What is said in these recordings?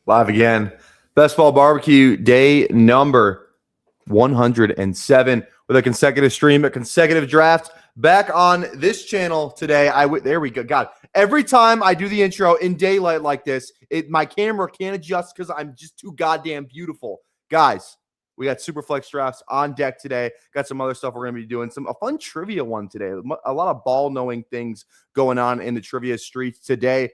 Live again. Best Ball Barbecue day number 107 with a consecutive stream, a consecutive draft. Back on this channel today. There we go. God, every time I do the intro in daylight like this, my camera can't adjust because I'm just too goddamn beautiful. Guys, we got Superflex drafts on deck today. Got some other stuff we're going to be doing. A fun trivia one today. A lot of ball-knowing things going on in the trivia streets today.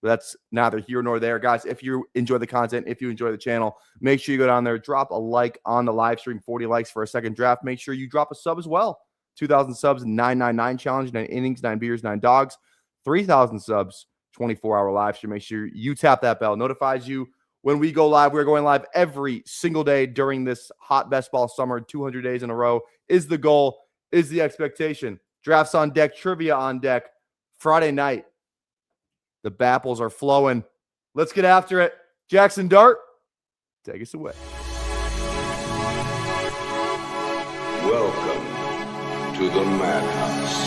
But that's neither here nor there. Guys, if you enjoy the content, if you enjoy the channel, make sure you go down there, drop a like on the live stream, 40 likes for a second draft. Make sure you drop a sub as well. 2,000 subs, 999 challenge, 9 innings, 9 beers, 9 dogs. 3,000 subs, 24-hour live stream. Make sure you tap that bell. Notifies you when we go live. We're going live every single day during this hot best ball summer. 200 days in a row is the goal, is the expectation. Drafts on deck, trivia on deck. Friday night. The bapples are flowing. Let's get after it. Jackson Dart, take us away. Welcome to the Madhouse.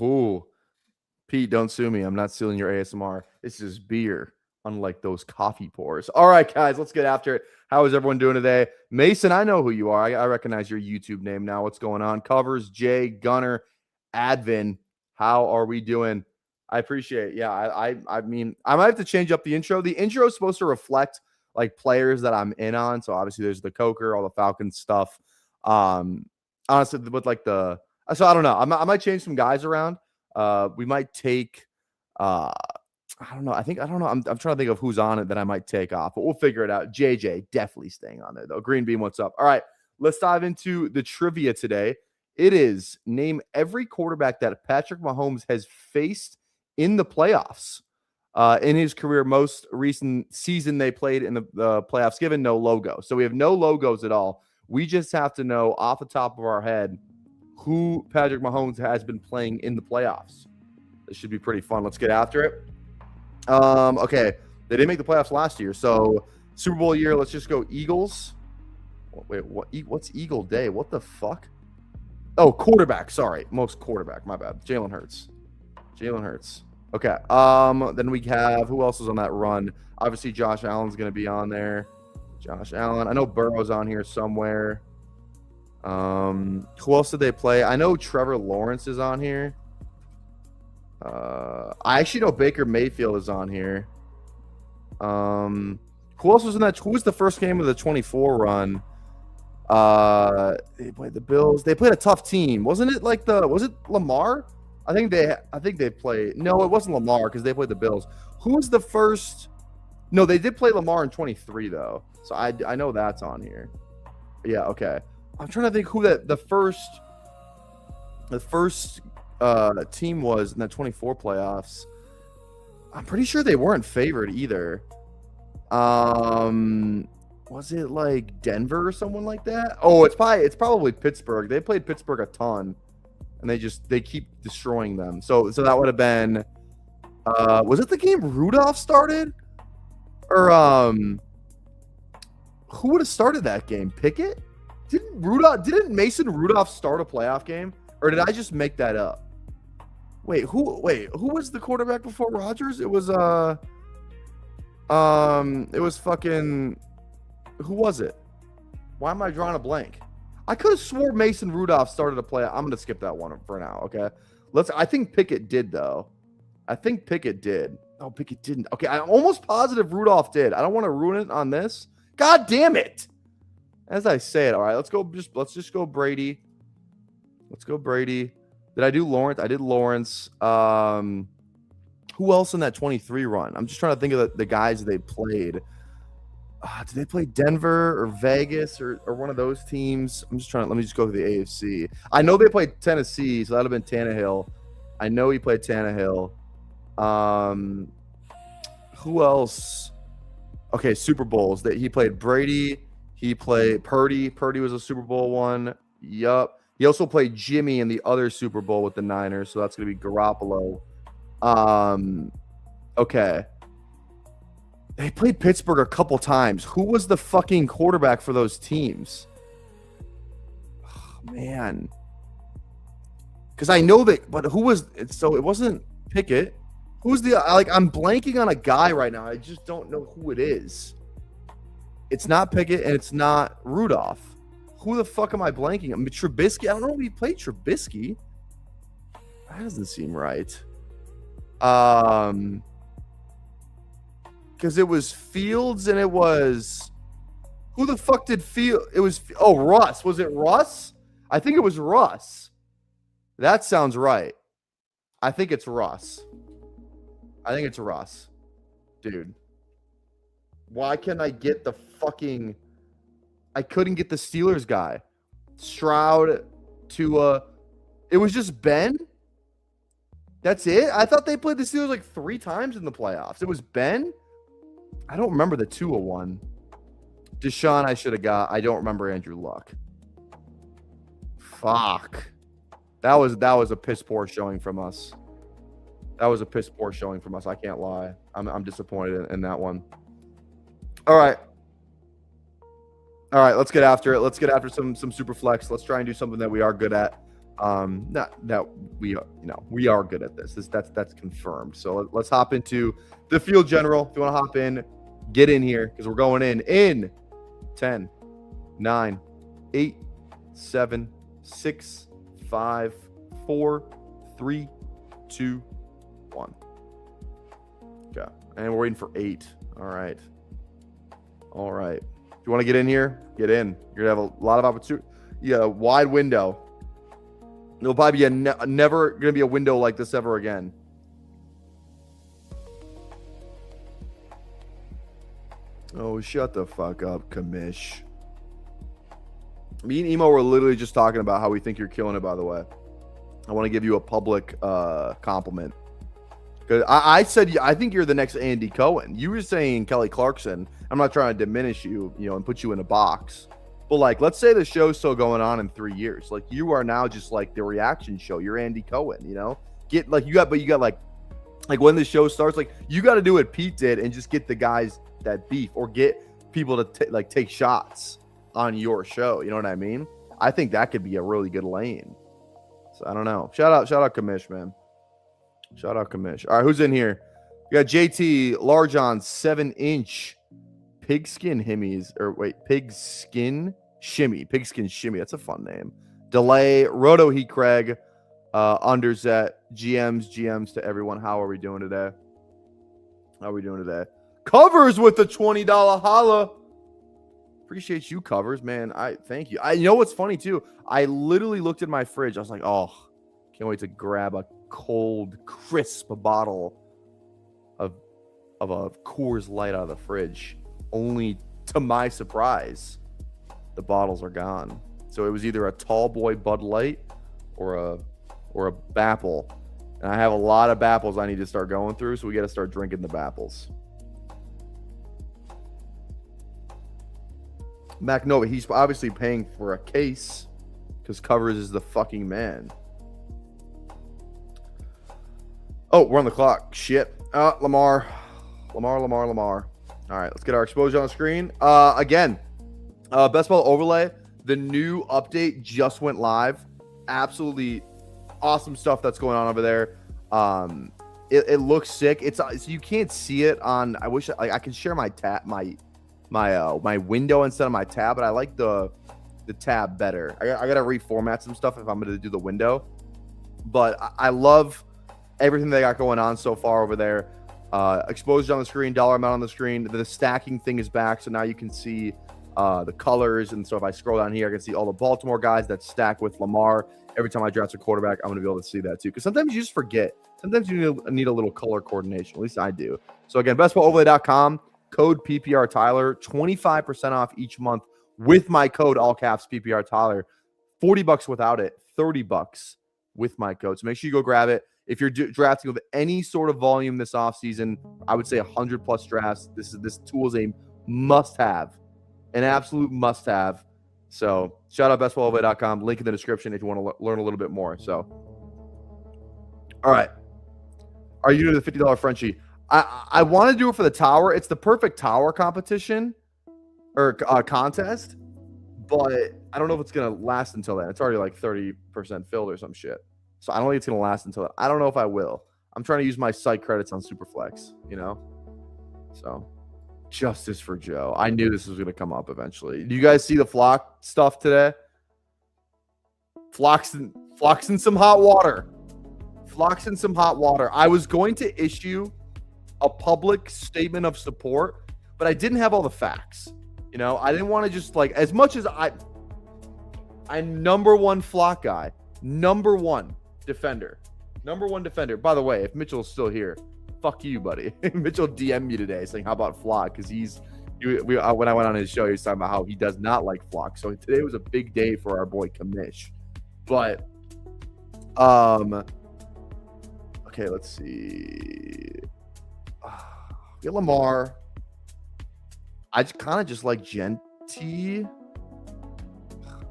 Ooh. Pete, don't sue me. I'm not stealing your ASMR. This is beer, unlike those coffee pours. All right, guys, let's get after it. How is everyone doing today? Mason, I know who you are. I recognize your YouTube name now. What's going on? Covers, Jay, Gunner, Advin. How are we doing? I appreciate it. Yeah, I mean, I might have to change up the intro. The intro is supposed to reflect like players that I'm in on. So obviously there's the Coker, all the Falcons stuff. Honestly, with like so I don't know. I might change some guys around. We might take I don't know. I don't know. I'm trying to think of who's on it that I might take off, but we'll figure it out. JJ definitely staying on there though. Green Bean, what's up? All right, let's dive into the trivia today. It is name every quarterback that Patrick Mahomes has faced in the playoffs. In his career, most recent season they played in the playoffs, given no logo. So we have no logos at all. We just have to know off the top of our head who Patrick Mahomes has been playing in the playoffs. This should be pretty fun. Let's get after it. Okay. They didn't make the playoffs last year. So Super Bowl year, let's just go Eagles. Wait, what's Eagle Day? What the fuck? Oh, quarterback. Sorry. Most quarterback. My bad. Jalen Hurts. Okay. Then we have, who else is on that run? Obviously, Josh Allen's going to be on there. Josh Allen. I know Burrow's on here somewhere. Who else did they play? I know Trevor Lawrence is on here. I actually know Baker Mayfield is on here. Who else was in that? Who was the first game of the 24 run? They played the Bills. They played a tough team. Wasn't it like was it Lamar? I think they played. No, it wasn't Lamar because they played the Bills. Who was the first? No, they did play Lamar in 23 though. So I know that's on here. Yeah, okay. I'm trying to think who the first team was in the 24 playoffs. I'm pretty sure they weren't favored either. Was it like Denver or someone like that? Oh, it's probably Pittsburgh. They played Pittsburgh a ton, and they keep destroying them. So that would have been. Was it the game Rudolph started, or who would have started that game? Pickett? Didn't Mason Rudolph start a playoff game, or did I just make that up? Who was the quarterback before Rodgers? It was fucking, who was it? Why am I drawing a blank? I could have swore Mason Rudolph started a play. I'm gonna skip that one for now. Okay, I think Pickett did though. I think Pickett did. Oh, Pickett didn't. Okay, I'm almost positive Rudolph did. I don't want to ruin it on this. God damn it! As I say it, all right. Let's just go Brady. Let's go Brady. Did I do Lawrence? I did Lawrence. Who else in that 23 run? I'm just trying to think of the guys they played. Did they play Denver or Vegas or one of those teams? I'm just trying to, let me just go to the AFC. I know they played Tennessee, so that would have been Tannehill. I know he played Tannehill. Who else? Okay, Super Bowls. That he played Brady. He played Purdy. Purdy was a Super Bowl one. Yup. He also played Jimmy in the other Super Bowl with the Niners, so that's going to be Garoppolo. Okay. They played Pittsburgh a couple times. Who was the fucking quarterback for those teams? Oh, man. Because I know that, but who was it? So it wasn't Pickett. Who's the, like, I'm blanking on a guy right now. I just don't know who it is. It's not Pickett and it's not Rudolph. Who the fuck am I blanking? I mean, Trubisky. I don't know if he played Trubisky. That doesn't seem right. Because it was Fields and it was, who the fuck did Field? It was, oh, Russ. Was it Russ? I think it was Russ. That sounds right. I think it's Russ. I think it's Russ. Dude. Why can't I get the fucking, I couldn't get the Steelers guy. Stroud to, it was just Ben? That's it? I thought they played the Steelers like 3 times in the playoffs. It was Ben? I don't remember the Tua one. Deshaun I should have got. I don't remember Andrew Luck. Fuck. That was a piss poor showing from us. That was a piss poor showing from us. I can't lie. I'm disappointed in that one. All right. All right, let's get after it. Let's get after some super flex. Let's try and do something that we are good at. Not that we are, we are good at this. That's confirmed. So let's hop into the field general. If you want to hop in, get in here because we're going in 10, 9, 8, 7, 6, 5, 4, 3, 2, 1. Okay. And we're waiting for 8. All right. All right. If you want to get in here, get in. You're going to have a lot of opportunity. Yeah, wide window. There'll probably be never going to be a window like this ever again. Oh, shut the fuck up, Kamish. Me and Emo were literally just talking about how we think you're killing it, by the way. I want to give you a public compliment. Because I said, I think you're the next Andy Cohen. You were saying Kelly Clarkson. I'm not trying to diminish you, and put you in a box. But, like, let's say the show's still going on in 3 years. Like, you are now just, like, the reaction show. You're Andy Cohen, Get, like, you got, like, when the show starts, like, you got to do what Pete did and just get the guys that beef or get people to, take shots on your show. You know what I mean? I think that could be a really good lane. So, I don't know. Shout out Kamish, man. Shout out Kamish. All right, who's in here? We got JT, Large on 7-inch pigskin shimmies, or wait, pigskin shimmy. That's a fun name. Delay, Roto Heat Craig, Underset, GMs to everyone. How are we doing today? Covers with the $20 holla. Appreciate you, Covers, man. I thank you. You know what's funny too? I literally looked at my fridge. I was like, oh, can't wait to grab a cold, crisp bottle of a Coors Light out of the fridge. Only to my surprise, the bottles are gone. So it was either a tall boy Bud Light or a Bapple. And I have a lot of Bapples I need to start going through, so we got to start drinking the Bapples. Mac Nova, he's obviously paying for a case because Covers is the fucking man. Oh, we're on the clock. Shit. Lamar. All right, let's get our exposure on the screen. Again, Best Ball Overlay. The new update just went live. Absolutely awesome stuff that's going on over there. It looks sick. It's you can't see it on. I wish I could share my tab, my window instead of my tab, but I like the tab better. I gotta reformat some stuff if I'm gonna do the window. But I love everything they got going on so far over there. Exposure on the screen, dollar amount on the screen. The stacking thing is back, so now you can see the colors. And so if I scroll down here, I can see all the Baltimore guys that stack with Lamar. Every time I draft a quarterback, I'm going to be able to see that too. Because sometimes you just forget. Sometimes you need a little color coordination. At least I do. So again, bestballoverlay.com. code PPR Tyler, 25% off each month with my code all caps PPR Tyler. $40 without it, $30 with my code. So make sure you go grab it. If you're drafting with any sort of volume this offseason, I would say 100 plus drafts. This tool is a must-have, an absolute must-have. So shout out bestballaway.com. Link in the description if you want to learn a little bit more. So, all right. Are you doing the $50 Frenchie? I want to do it for the tower. It's the perfect tower competition or contest, but I don't know if it's going to last until then. It's already like 30% filled or some shit. So I don't think it's going to last until then. I don't know if I will. I'm trying to use my site credits on Superflex, you know? So, justice for Joe. I knew this was going to come up eventually. Do you guys see the Flock stuff today? Flock's in some hot water. Flock's in some hot water. I was going to issue a public statement of support, but I didn't have all the facts. You know, I didn't want to just like, as much as I'm number one Flock guy, number one defender. By the way, if Mitchell's still here, fuck you, buddy. Mitchell DM'd me today saying, how about Flock? Because when I went on his show, he was talking about how he does not like Flock. So today was a big day for our boy Kamish. But, okay, let's see. Get Lamar. I kind of just like Genty.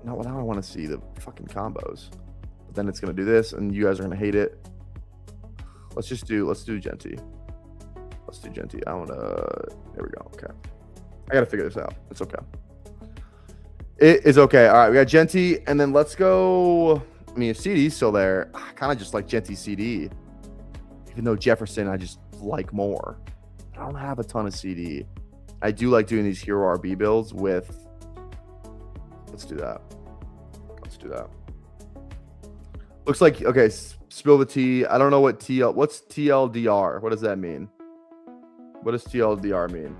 No, now I want to see the fucking combos. But then it's going to do this, and you guys are going to hate it. Let's do Genty. Let's do Genty. I want to, there we go. Okay. I got to figure this out. It's okay. It is okay. All right, we got Genty, and then let's go. I mean, if CD's still there, I kind of just like Genty CD. Even though Jefferson, I just like more. I don't have a ton of CD. I do like doing these Hero RB builds with. Let's do that. Looks like, okay, spill the tea. I don't know what's TLDR? What does that mean? What does TLDR mean?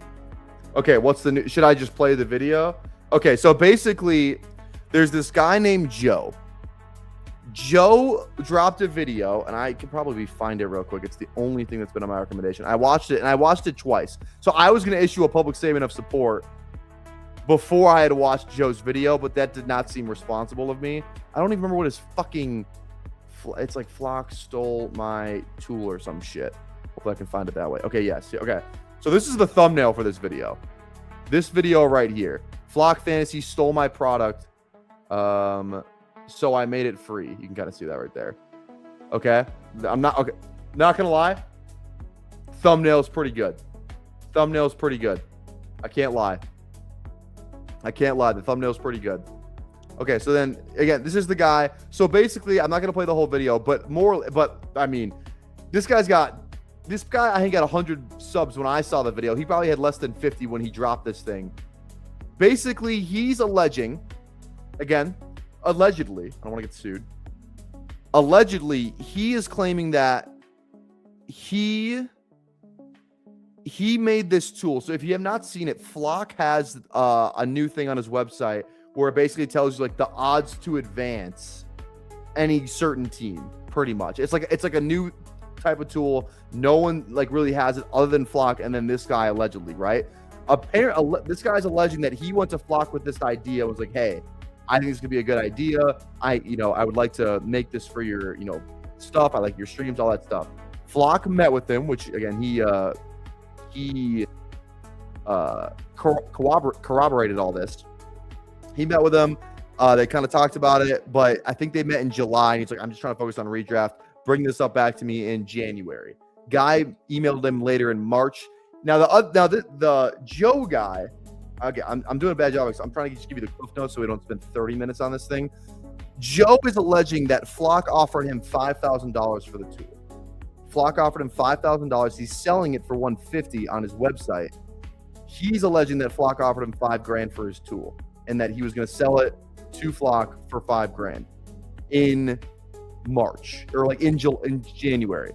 Okay, what's the new, should I just play the video? Okay, so basically, there's this guy named Joe. Joe dropped a video, and I can probably find it real quick. It's the only thing that's been on my recommendation. I watched it, and I watched it twice. So I was going to issue a public statement of support before I had watched Joe's video, but that did not seem responsible of me. I don't even remember what his fucking... It's like Flock stole my tool or some shit. Hopefully I can find it that way. Okay, yes. Okay. So this is the thumbnail for this video. This video right here. Flock Fantasy stole my product. So I made it free. You can kind of see that right there. Okay. Not gonna lie. Thumbnail's pretty good. I can't lie. The thumbnail's pretty good. Okay, so then again, this is the guy. So basically, I'm not gonna play the whole video, but I mean, this guy, I think got 100 subs when I saw the video. He probably had less than 50 when he dropped this thing. Basically, he's alleging, again, allegedly, I don't want to get sued. Allegedly, he is claiming that he made this tool. So if you have not seen it, Flock has a new thing on his website where it basically tells you like the odds to advance any certain team, pretty much. It's like a new type of tool. No one like really has it other than Flock, and then this guy allegedly, right? This guy's alleging that he went to Flock with this idea, was like, hey, I think this could be a good idea. I would like to make this for your, stuff. I like your streams, all that stuff. Flock met with him, which again, he corroborated all this. He met with them. They kind of talked about it, but I think they met in July. And he's like, I'm just trying to focus on redraft. Bring this up back to me in January. Guy emailed him later in March. Now the Joe guy. Okay, I'm doing a bad job because I'm trying to just give you the cliff notes so we don't spend 30 minutes on this thing. Joe is alleging that Flock offered him $5,000 for the tool. Flock offered him $5,000. He's selling it for $150 on his website. He's alleging that Flock offered him $5,000 for his tool, and that he was going to sell it to Flock for $5,000 in March or like in January.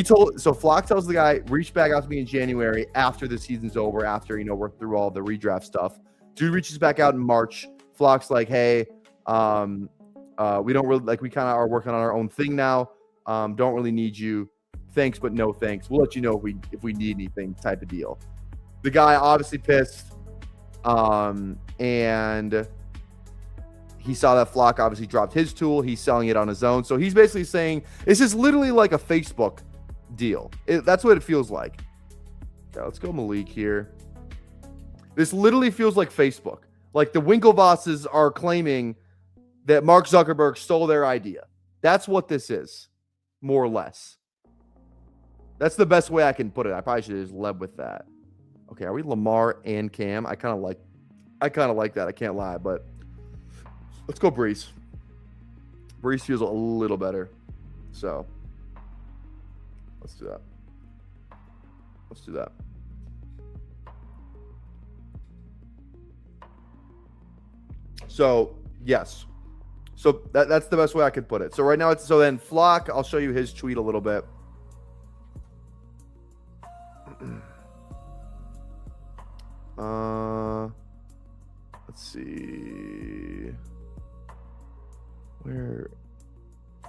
So Flock tells the guy, reach back out to me in January after the season's over, after, we're through all the redraft stuff. Dude reaches back out in March. Flock's like, hey, we don't really, like, we kind of are working on our own thing now. Don't really need you. Thanks, but no thanks. We'll let you know if we need anything type of deal. The guy obviously pissed. And he saw that Flock obviously dropped his tool. He's selling it on his own. So he's basically saying this is literally like a Facebook deal. That's what it feels like. Okay, let's go Malik here. This literally feels like Facebook. Like the Winklevosses are claiming that Mark Zuckerberg stole their idea. That's what this is, more or less. That's the best way I can put it. I probably should have just led with that. Okay, are we Lamar and Cam? I kind of like that. I can't lie, but let's go Brees. Brees feels a little better. So let's do that. Let's do that. So yes. So that's the best way I could put it. So right now so then Flock, I'll show you his tweet a little bit. Let's see. Where?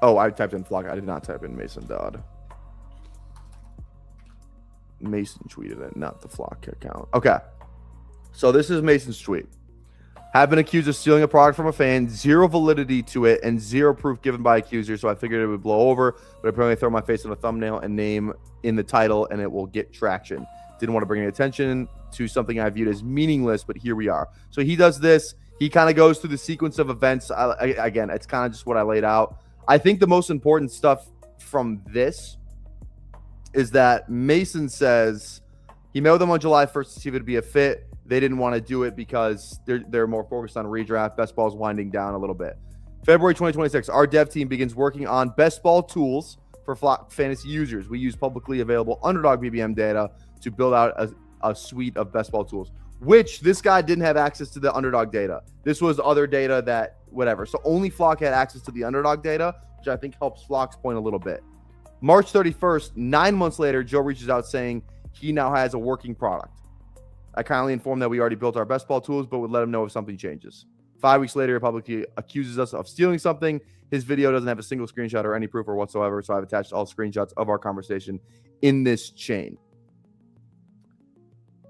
Oh, I typed in Flock. I did not type in Mason Dodd. Mason tweeted it, not the Flock account. Okay. So this is Mason's tweet. Have been accused of stealing a product from a fan, zero validity to it, and zero proof given by accuser. So I figured it would blow over, but apparently throw my face on a thumbnail and name in the title, and it will get traction. Didn't want to bring any attention to something I viewed as meaningless, but here we are. So he does this. He kind of goes through the sequence of events. Again, it's kind of just what I laid out. I think the most important stuff from this is that Mason says he met with them on July 1st to see if it would be a fit. They didn't want to do it because they're more focused on redraft. Best ball's winding down a little bit. February 2026, our dev team begins working on best ball tools for fantasy users. We use publicly available underdog BBM data to build out a suite of best ball tools, which this guy didn't have access to the underdog data. This was other data that whatever. So only Flock had access to the underdog data, which I think helps Flock's point a little bit. March 31st, 9 months later, Joe reaches out saying he now has a working product. I kindly informed that we already built our best ball tools, but would let him know if something changes. 5 weeks later, he publicly accuses us of stealing something. His video doesn't have a single screenshot or any proof or whatsoever, so I've attached all screenshots of our conversation in this chain.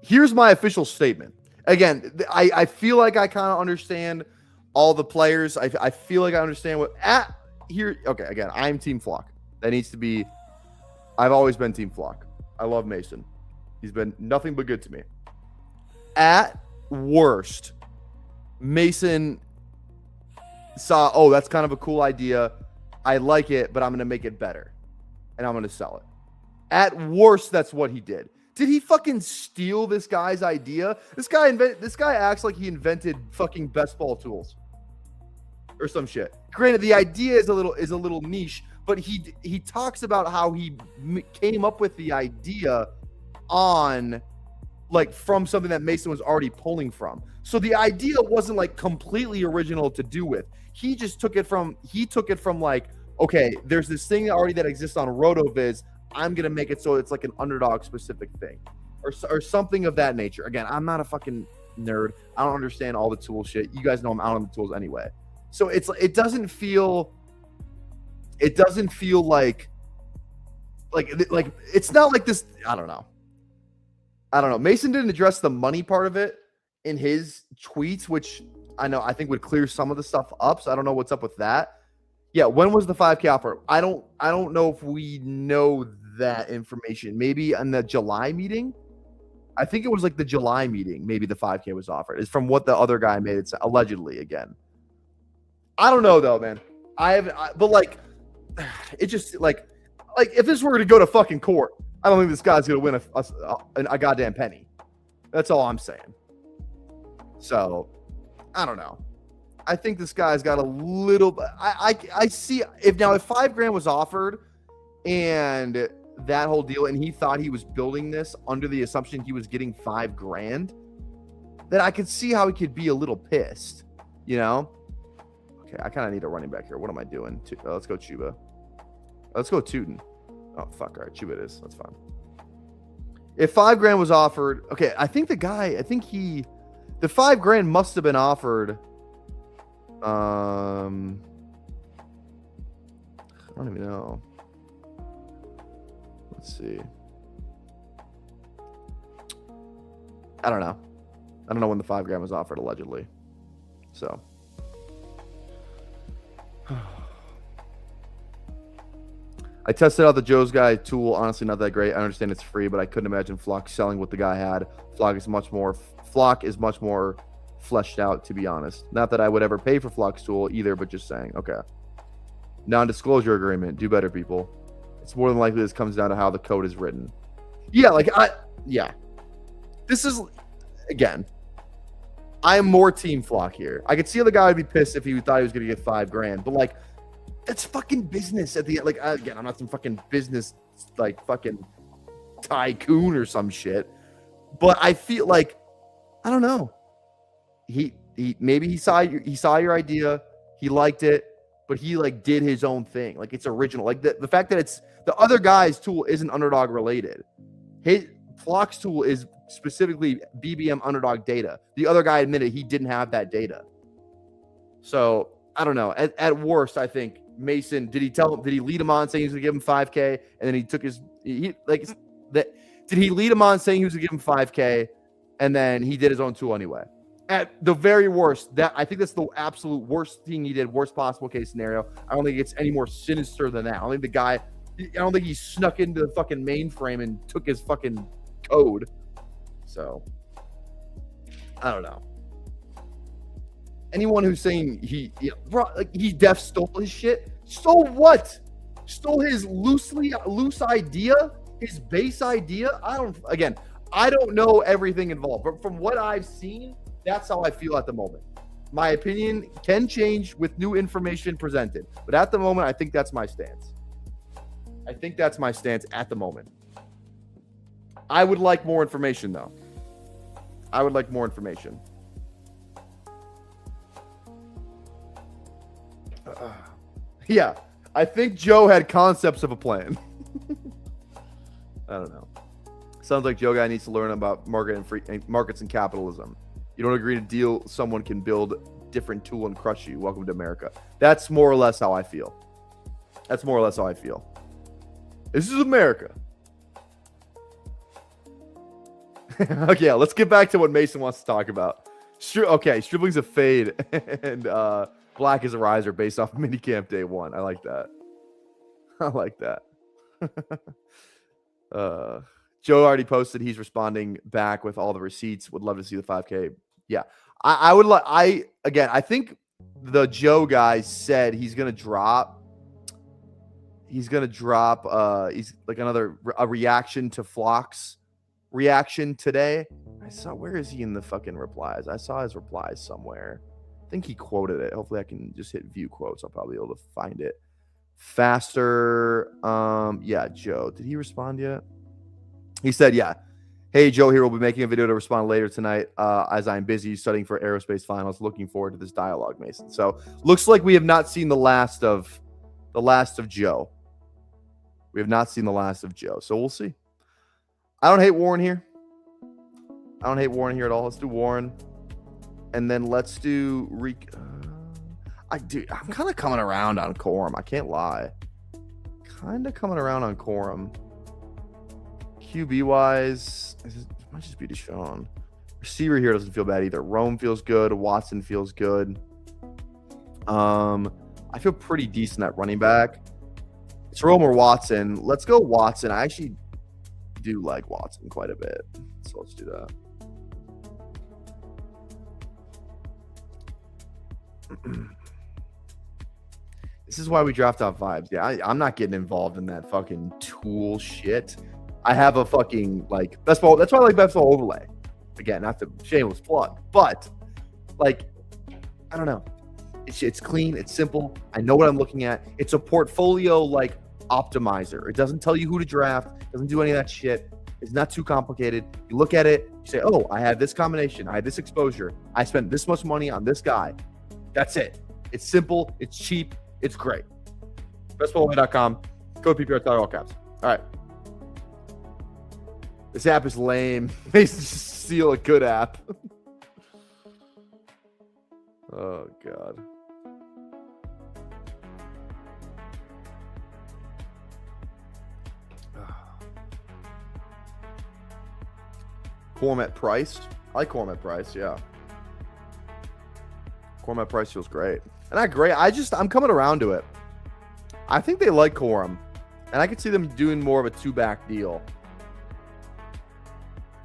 Here's my official statement. Again, I feel like I kind of understand all the players. I feel like I understand what here. Okay, again, I'm Team Flock. That needs to be. I've always been Team Flock. I love Mason. He's been nothing but good to me. At worst, Mason saw, oh, that's kind of a cool idea. I like it, but I'm going to make it better. And I'm going to sell it. At worst, that's what he did. Did he fucking steal this guy's idea? This guy acts like he invented fucking best ball tools or some shit. Granted, the idea is a little niche, but he talks about how he came up with the idea on from something that Mason was already pulling from. So the idea wasn't like completely original to do with. He just took it from like, okay, there's this thing already that exists on RotoViz. I'm going to make it so it's like an underdog specific thing or something of that nature. Again, I'm not a fucking nerd. I don't understand all the tool shit. You guys know I'm out on the tools anyway. So it doesn't feel like it's not like this. I don't know. Mason didn't address the money part of it in his tweets, which I think would clear some of the stuff up. So I don't know what's up with that. Yeah, when was the 5K offer? I don't know if we know that information. Maybe in the July meeting. I think it was like the July meeting. Maybe the 5K was offered. It's from what the other guy made it allegedly again. I don't know though, man. But it just like if this were to go to fucking court, I don't think this guy's gonna win a goddamn penny. That's all I'm saying. So I don't know. I think this guy's got a little. I see if $5,000 was offered, and that whole deal, and he thought he was building this under the assumption he was getting $5,000, then I could see how he could be a little pissed. You know. Okay, I kind of need a running back here. What am I doing? Let's go Chuba. Let's go Tootin. Oh fuck! All right, Chuba it is. That's fine. If $5,000 was offered, okay, the $5,000 must have been offered. I don't even know. Let's see. I don't know. I don't know when the 5 gram was offered, allegedly. So. I tested out the Joe's Guy tool. Honestly, not that great. I understand it's free, but I couldn't imagine Flock selling what the guy had. Flock is much more fleshed out, to be honest. Not that I would ever pay for Flock's tool either, but just saying. Okay. Non-disclosure agreement. Do better, people. It's more than likely this comes down to how the code is written. Yeah, This is, again, I am more team Flock here. I could see how the guy would be pissed if he thought he was going to get 5 grand, but like, that's fucking business at the end. Like, again, I'm not some fucking business, like, fucking tycoon or some shit. But I feel like, I don't know. Maybe he saw your idea, he liked it, but he like did his own thing. Like, it's original. Like the fact that it's the other guy's tool isn't Underdog related. Flock's tool is specifically BBM Underdog data. The other guy admitted he didn't have that data. So I don't know. At worst, I think Mason, did he lead him on saying he was gonna give him 5K, and then he took his did he lead him on saying he was gonna give him 5K, and then he did his own tool anyway? At the very worst, I think that's the absolute worst thing he did, worst possible case scenario. I don't think it's any more sinister than that. I don't think he snuck into the fucking mainframe and took his fucking code. So I don't know. Anyone who's saying he def stole his shit, stole what? Stole his loose idea, his base idea. I don't know everything involved, but from what I've seen, that's how I feel at the moment. My opinion can change with new information presented, but at the moment, I think that's my stance. I think that's my stance at the moment. I would like more information, though. I would like more information. Yeah, I think Joe had concepts of a plan. I don't know. Sounds like Joe guy needs to learn about markets and capitalism. You don't agree to deal, someone can build different tool and crush you. Welcome to America. That's more or less how I feel. That's more or less how I feel. This is America. Okay, let's get back to what Mason wants to talk about. Okay, Stripling's a fade, and Black is a riser based off minicamp day 1. I like that. I like that. Joe already posted. He's responding back with all the receipts. Would love to see the 5K. Yeah, I would like. I think the Joe guy said he's gonna drop. He's like a reaction to Flock's reaction today. Where is he in the fucking replies? I saw his replies somewhere. I think he quoted it. Hopefully I can just hit view quotes. I'll probably be able to find it faster. Yeah, Joe. Did he respond yet? He said, yeah. Hey, Joe here. We'll be making a video to respond later tonight as I'm busy studying for aerospace finals. Looking forward to this dialogue, Mason. So looks like we have not seen the last of Joe. We have not seen the last of Joe. So we'll see. I don't hate Warren here. I don't hate Warren here at all. Let's do Warren. And then let's do I'm kind of coming around on Quorum. I can't lie. Kind of coming around on Quorum. QB wise, it might just be Deshaun. Receiver here doesn't feel bad either. Rome feels good. Watson feels good. I feel pretty decent at running back. It's Rome or Watson. Let's go Watson. I actually do like Watson quite a bit. So let's do that. This is why we draft off vibes. Yeah, I'm not getting involved in that fucking tool shit. I have a fucking best ball. That's why I like best ball overlay. Again, not the shameless plug, but like, I don't know. It's clean. It's simple. I know what I'm looking at. It's a portfolio optimizer. It doesn't tell you who to draft. It doesn't do any of that shit. It's not too complicated. You look at it. You say, oh, I have this combination. I have this exposure. I spent this much money on this guy. That's it. It's simple. It's cheap. It's great. Bestballway.com. Code PPR, all caps. All right. This app is lame. They steal a good app. Oh, God. Cormet Price. I like Cormet Price, yeah. Cormet Price feels great. And not great. I'm coming around to it. I think they like Corum. And I could see them doing more of a 2-back deal.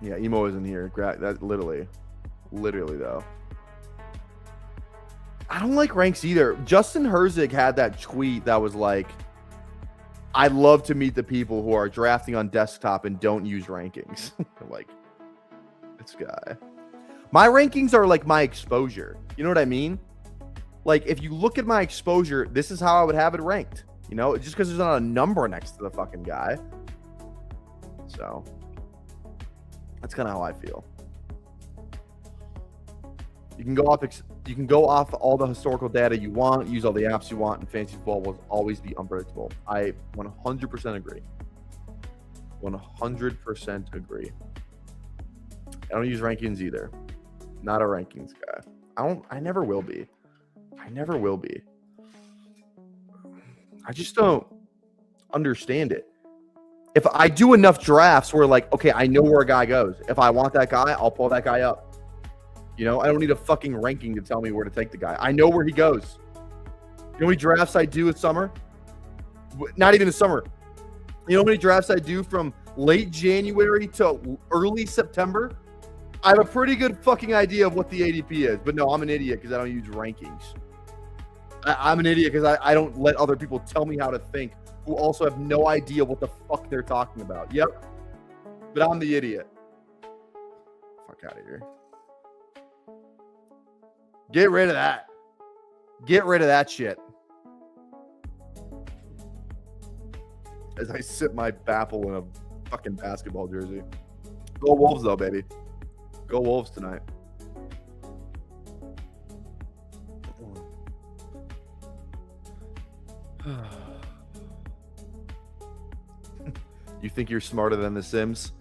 Yeah, Emo isn't here. That literally though. I don't like ranks either. Justin Herzig had that tweet that was like, I'd love to meet the people who are drafting on desktop and don't use rankings. Like, this guy. My rankings are like my exposure. You know what I mean? Like, if you look at my exposure, this is how I would have it ranked. You know, just because there's not a number next to the fucking guy. So, that's kind of how I feel. You can go off all the historical data you want, use all the apps you want, and fantasy football will always be unpredictable. I 100% agree. 100% agree. I don't use rankings either. Not a rankings guy. I never will be. I just don't understand it. If I do enough drafts where like, okay, I know where a guy goes. If I want that guy, I'll pull that guy up. You know, I don't need a fucking ranking to tell me where to take the guy. I know where he goes. You know how many drafts I do in summer? Not even in summer. You know how many drafts I do from late January to early September? I have a pretty good fucking idea of what the ADP is. But no, I'm an idiot because I don't use rankings. I'm an idiot because I don't let other people tell me how to think who also have no idea what the fuck they're talking about. Yep. But I'm the idiot. Fuck out of here. Get rid of that. Get rid of that shit. As I sip my baffle in a fucking basketball jersey. Go Wolves, though, baby. Go Wolves tonight. You think you're smarter than The Sims?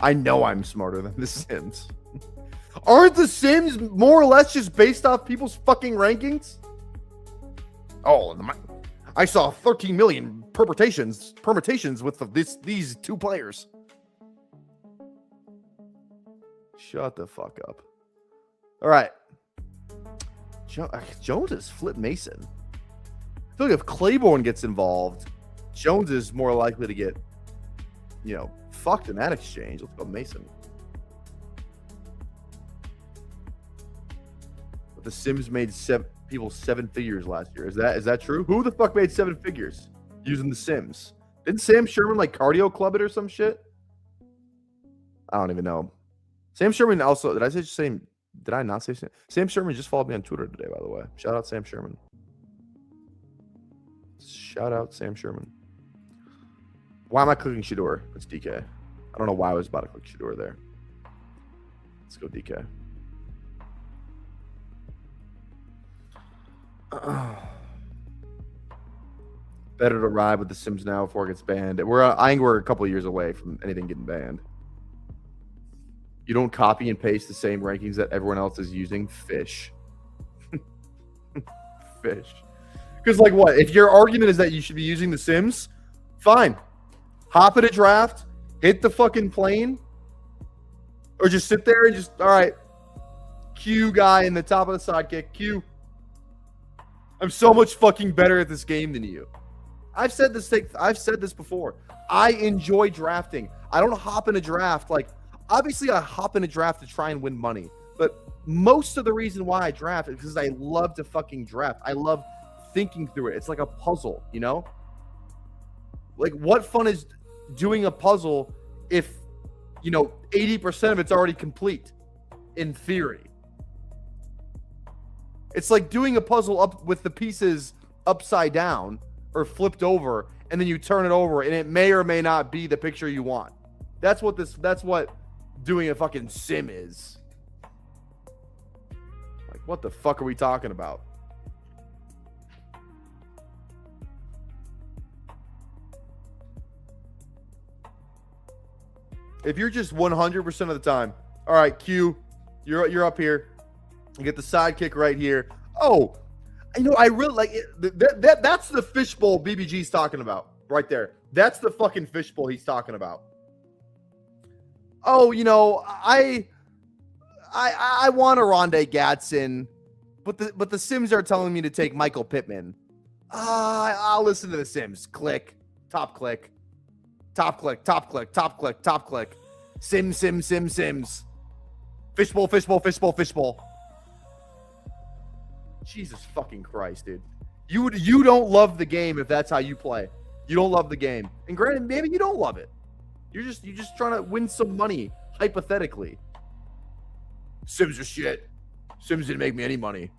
I know I'm smarter than The Sims. Aren't The Sims more or less just based off people's fucking rankings? Oh, I saw 13 million permutations with these two players. Shut the fuck up. All right. Jones is Flip Mason. I feel like if Claiborne gets involved, Jones is more likely to get, fucked in that exchange. Let's go Mason. But the Sims made people 7 figures last year. Is that true? Who the fuck made 7 figures using the Sims? Didn't Sam Sherman cardio club it or some shit? I don't even know. Sam Sherman also, did I not say Sam? Sam Sherman just followed me on Twitter today, by the way. Shout out Sam Sherman. Why am I clicking Shador? It's DK. I don't know why I was about to click Shador there. Let's go DK. Better to ride with the Sims now before it gets banned. I think we're a couple of years away from anything getting banned. You don't copy and paste the same rankings that everyone else is using. Fish. Fish. Because what? If your argument is that you should be using the Sims, fine. Hop at a draft, hit the fucking plane, or just sit there and all right, Q guy in the top of the sidekick, Q. I'm so much fucking better at this game than you. I've said this before. I enjoy drafting. I don't hop in a draft. Obviously I hop in a draft to try and win money. But most of the reason why I draft is because I love to fucking draft. I love thinking through it. It's like a puzzle, you know? What fun is doing a puzzle if, 80% of it's already complete in theory? It's like doing a puzzle up with the pieces upside down or flipped over, and then you turn it over, and it may or may not be the picture you want. That's what doing a fucking sim is. What the fuck are we talking about? If you're just 100% of the time, all right, Q, you're up here. You get the sidekick right here. Oh, I really like it. That's the fishbowl BBG's talking about right there. That's the fucking fishbowl he's talking about. oh, I want a Rondé Gatson, but the Sims are telling me to take Michael Pittman. I'll listen to the Sims. Click, top click, top click, top click, top click, top click. Sims. Fishbowl, fishbowl, fishbowl, fishbowl. Jesus fucking Christ, dude. You don't love the game if that's how you play. You don't love the game. And granted, maybe you don't love it. You're just trying to win some money, hypothetically. Sims are shit. Sims didn't make me any money.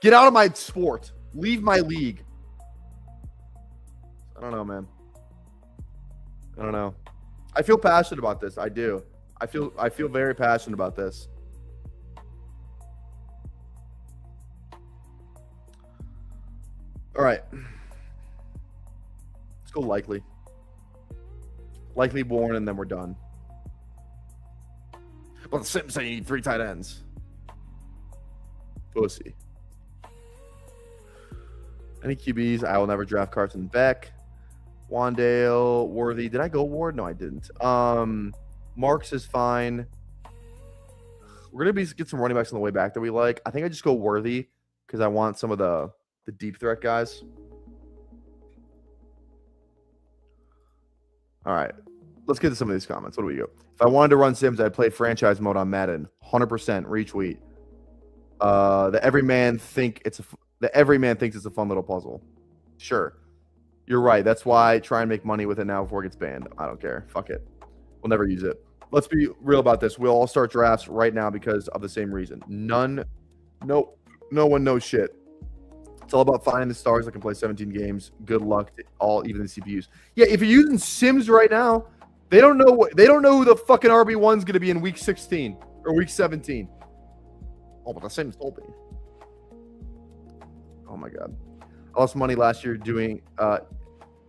Get out of my sport. Leave my league. I don't know, man. I don't know. I feel passionate about this. I do. I feel very passionate about this. All right. Let's go likely. Likely born, and then we're done. Well, the Sims say you need 3 tight ends. Pussy. Any QBs? I will never draft Carson Beck. Wandale, Worthy. Did I go Ward? No, I didn't. Marks is fine. We're gonna get some running backs on the way back that we like. I think I just go Worthy because I want some of the deep threat guys. All right, let's get to some of these comments. What do we go? If I wanted to run Sims, I'd play franchise mode on Madden. 100% retweet. The everyman thinks it's a fun little puzzle. Sure, you're right. That's why I try and make money with it now before it gets banned. I don't care. Fuck it. We'll never use it. Let's be real about this. We'll all start drafts right now because of the same reason. No one knows shit. It's all about finding the stars that can play 17 games. Good luck to all, even the CPUs. Yeah, if you're using Sims right now, they don't know who the fucking RB1's going to be in week 16 or week 17. Oh, but the Sims told me. Oh my god. I lost money last year doing I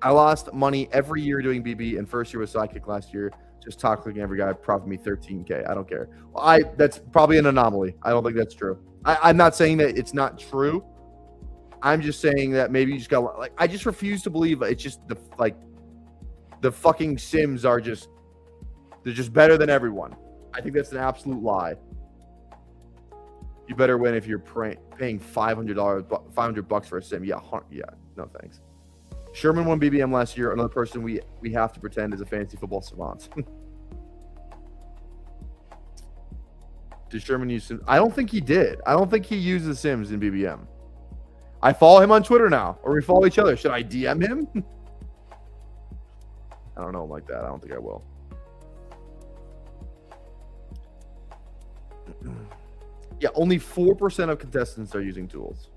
lost money every year doing BB, and first year was Sidekick last year. Just talk clicking every guy, profit me 13K. I don't care. That's probably an anomaly. I don't think that's true. I'm not saying that it's not true. I'm just saying that maybe you just got like. I just refuse to believe it's just the fucking Sims are they're just better than everyone. I think that's an absolute lie. You better win if you're paying $500 for a Sim. Yeah, no thanks. Sherman won BBM last year. Another person we have to pretend is a fantasy football savant. Did Sherman use Sims? I don't think he did. I don't think he uses Sims in BBM. I follow him on Twitter now, or we follow each other. Should I DM him? I don't know him like that. I don't think I will. Yeah, only 4% of contestants are using tools.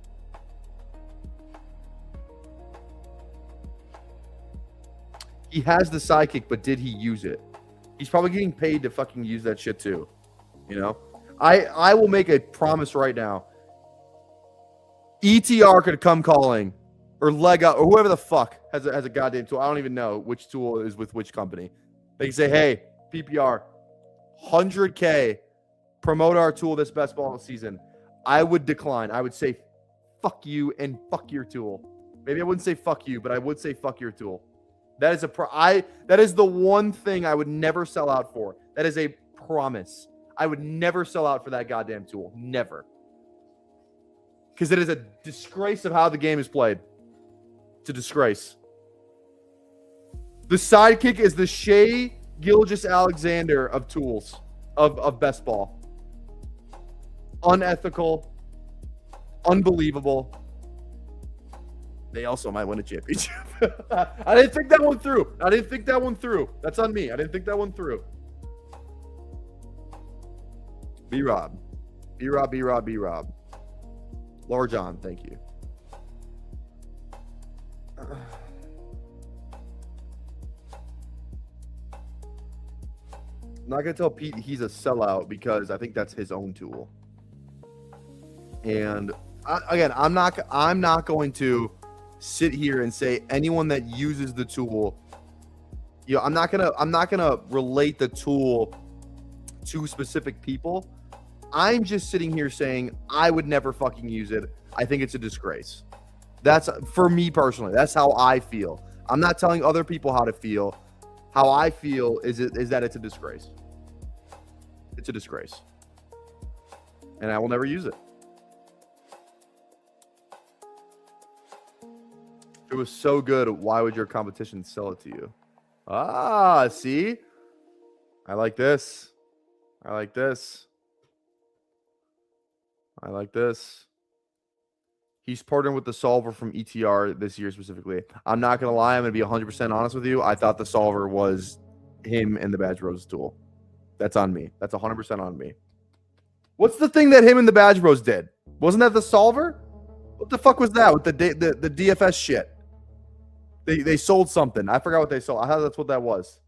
He has the Sidekick, but did he use it? He's probably getting paid to fucking use that shit too. You know? I will make a promise right now. ETR could come calling, or Lega, or whoever the fuck has a goddamn tool. I don't even know which tool is with which company. They can say, hey, PPR, 100K, promote our tool this best ball season. I would decline. I would say, fuck you and fuck your tool. Maybe I wouldn't say fuck you, but I would say fuck your tool. That is that is the one thing I would never sell out for. That is a promise. I would never sell out for that goddamn tool. Never. Because it is a disgrace of how the game is played. It's a disgrace. The Sidekick is the Shea Gilgeous-Alexander of tools, of best ball. Unethical. Unbelievable. They also might win a championship. I didn't think that one through. That's on me. I didn't think that one through. B-Rob. Laura John, thank you. I'm not going to tell Pete he's a sellout because I think that's his own tool. And I'm not going to sit here and say anyone that uses the tool, I'm not gonna relate the tool to specific people. I'm just sitting here saying I would never fucking use it. I think it's a disgrace. That's for me personally. That's how I feel. I'm not telling other people how to feel. How I feel is that it's a disgrace. It's a disgrace. And I will never use it. If it was so good, why would your competition sell it to you? Ah, see? I like this. I like this. I like this. He's partnering with the Solver from ETR this year specifically. I'm not going to lie. I'm going to be 100% honest with you. I thought the Solver was him and the Badge Bros tool. That's on me. That's 100% on me. What's the thing that him and the Badge Bros did? Wasn't that the Solver? What the fuck was that with the DFS shit? They sold something. I forgot what they sold. I thought that's what that was.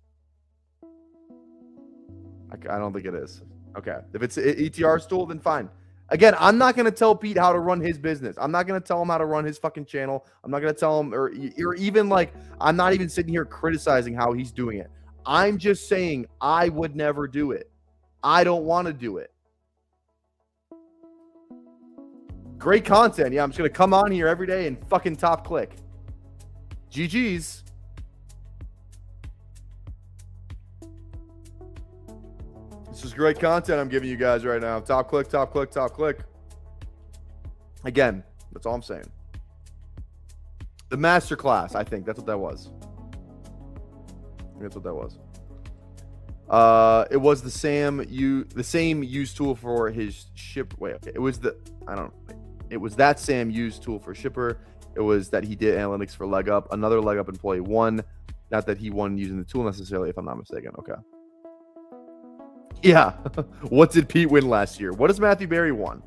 I don't think it is. Okay. If it's ETR's tool, then fine. Again, I'm not going to tell Pete how to run his business. I'm not going to tell him how to run his fucking channel. I'm not going to tell him, or even like, I'm not even sitting here criticizing how he's doing it. I'm just saying I would never do it. I don't want to do it. Great content. Yeah, I'm just going to come on here every day and fucking top click. GG's. This is great content I'm giving you guys right now. Top click, top click, top click. Again, that's all I'm saying. The masterclass, I think that's what that was. That's what that was. It was the same used tool for his ship. Wait, okay. It was it was that Sam used tool for shipper. It was that he did analytics for leg up. Another leg up employee won. Not that he won using the tool necessarily, if I'm not mistaken. Okay. Yeah. What did Pete win last year? What does Matthew Berry won?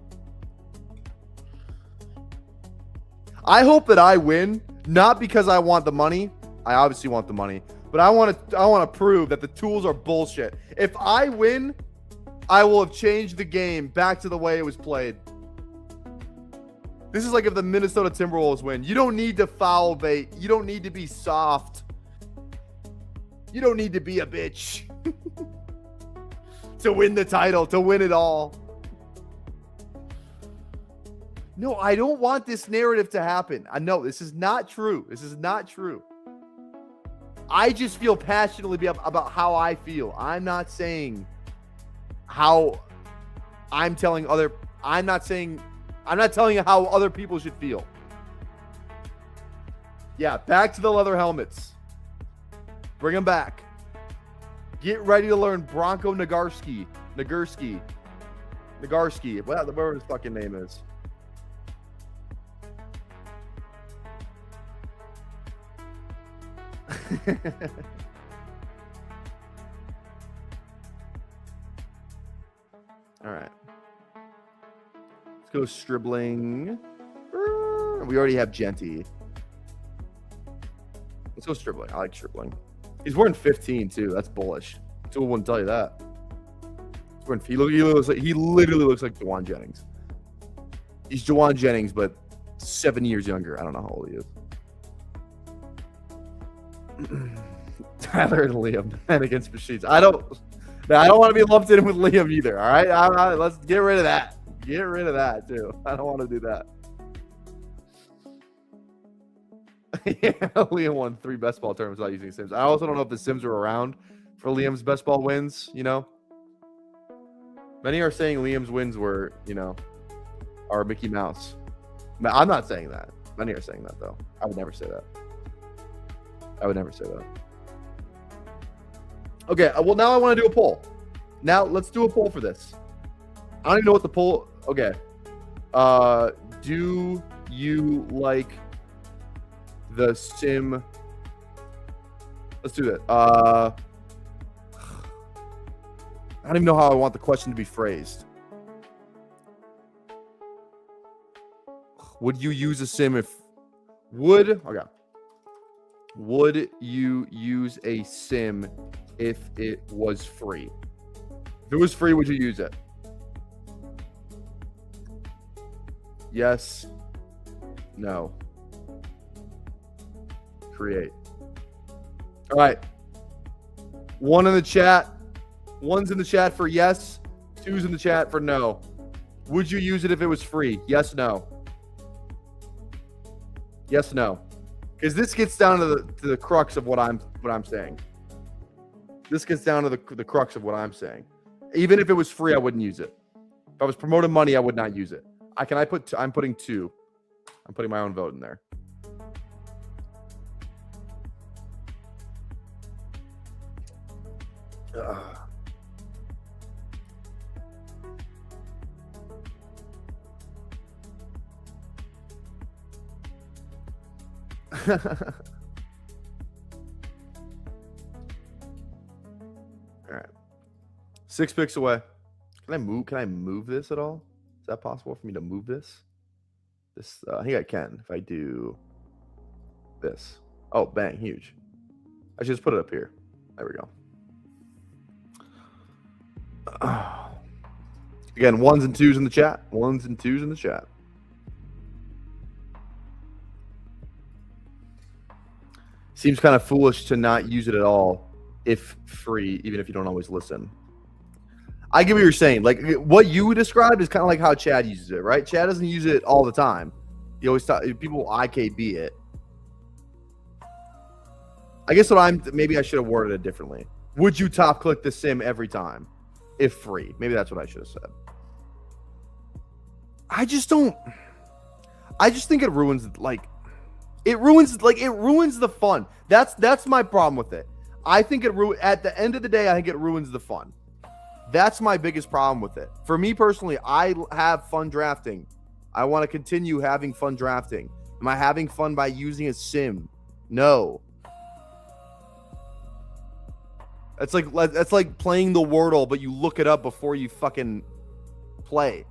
I hope that I win, not because I want the money. I obviously want the money, but I want to prove that the tools are bullshit. If I win, I will have changed the game back to the way it was played. This is like if the Minnesota Timberwolves win. You don't need to foul bait. You don't need to be soft. You don't need to be a bitch to win the title, to win it all. No, I don't want this narrative to happen. I know this is not true. This is not true. I just feel passionately about how I feel. I'm not saying how I'm telling other. I'm not telling you how other people should feel. Yeah, back to the leather helmets. Bring them back. Get ready to learn Bronco Nagurski, whatever his fucking name is. All right. Let's go Stribling. We already have Genty. Let's go Stribling. I like Stribling. He's wearing 15 too. That's bullish. Tool wouldn't tell you that. He literally looks like Jawan Jennings. He's Jawan Jennings, but 7 years younger. I don't know how old he is. Tyler and Liam and against machines. I don't want to be lumped in with Liam either. All right, let's get rid of that. Get rid of that too. I don't want to do that. Yeah, Liam won 3 best ball tournaments without using Sims. I also don't know if the Sims were around for Liam's best ball wins. You know, many are saying Liam's wins were, are Mickey Mouse. I'm not saying that. Many are saying that though. I would never say that. Okay, well now I want to do a poll. Now let's do a poll for this. I don't even know what the poll. Okay. Do you like the sim? Let's do that. I don't even know how I want the question to be phrased. Would you use a sim if would you use a sim if it was free? If it was free, would you use it? Yes. No. Create. All right. 1 in the chat. 1's in the chat for yes. 2's in the chat for no. Would you use it if it was free? Yes, no. Yes, no. Because this gets down to the crux of what I'm saying. This gets down to the crux of what I'm saying. Even if it was free, I wouldn't use it. If I was promoting money, I would not use it. I'm putting 2. I'm putting my own vote in there. All right. 6 picks away. Can I move this at all? Is that possible for me to move this? I think I can if I do this. Oh, bang, huge. I should just put it up here. There we go. Again, 1s and 2s in the chat. 1s and 2s in the chat. Seems kind of foolish to not use it at all if free, even if you don't always listen. I get what you're saying. Like what you described is kind of like how Chad uses it, right? Chad doesn't use it all the time. He always people IKB it. I guess maybe I should have worded it differently. Would you top click the sim every time if free? Maybe that's what I should have said. I just think it ruins the fun. That's my problem with it. I think at the end of the day, I think it ruins the fun. That's my biggest problem with it. For me personally, I have fun drafting. I want to continue having fun drafting. Am I having fun by using a sim? No. That's like playing the Wordle, but you look it up before you fucking play.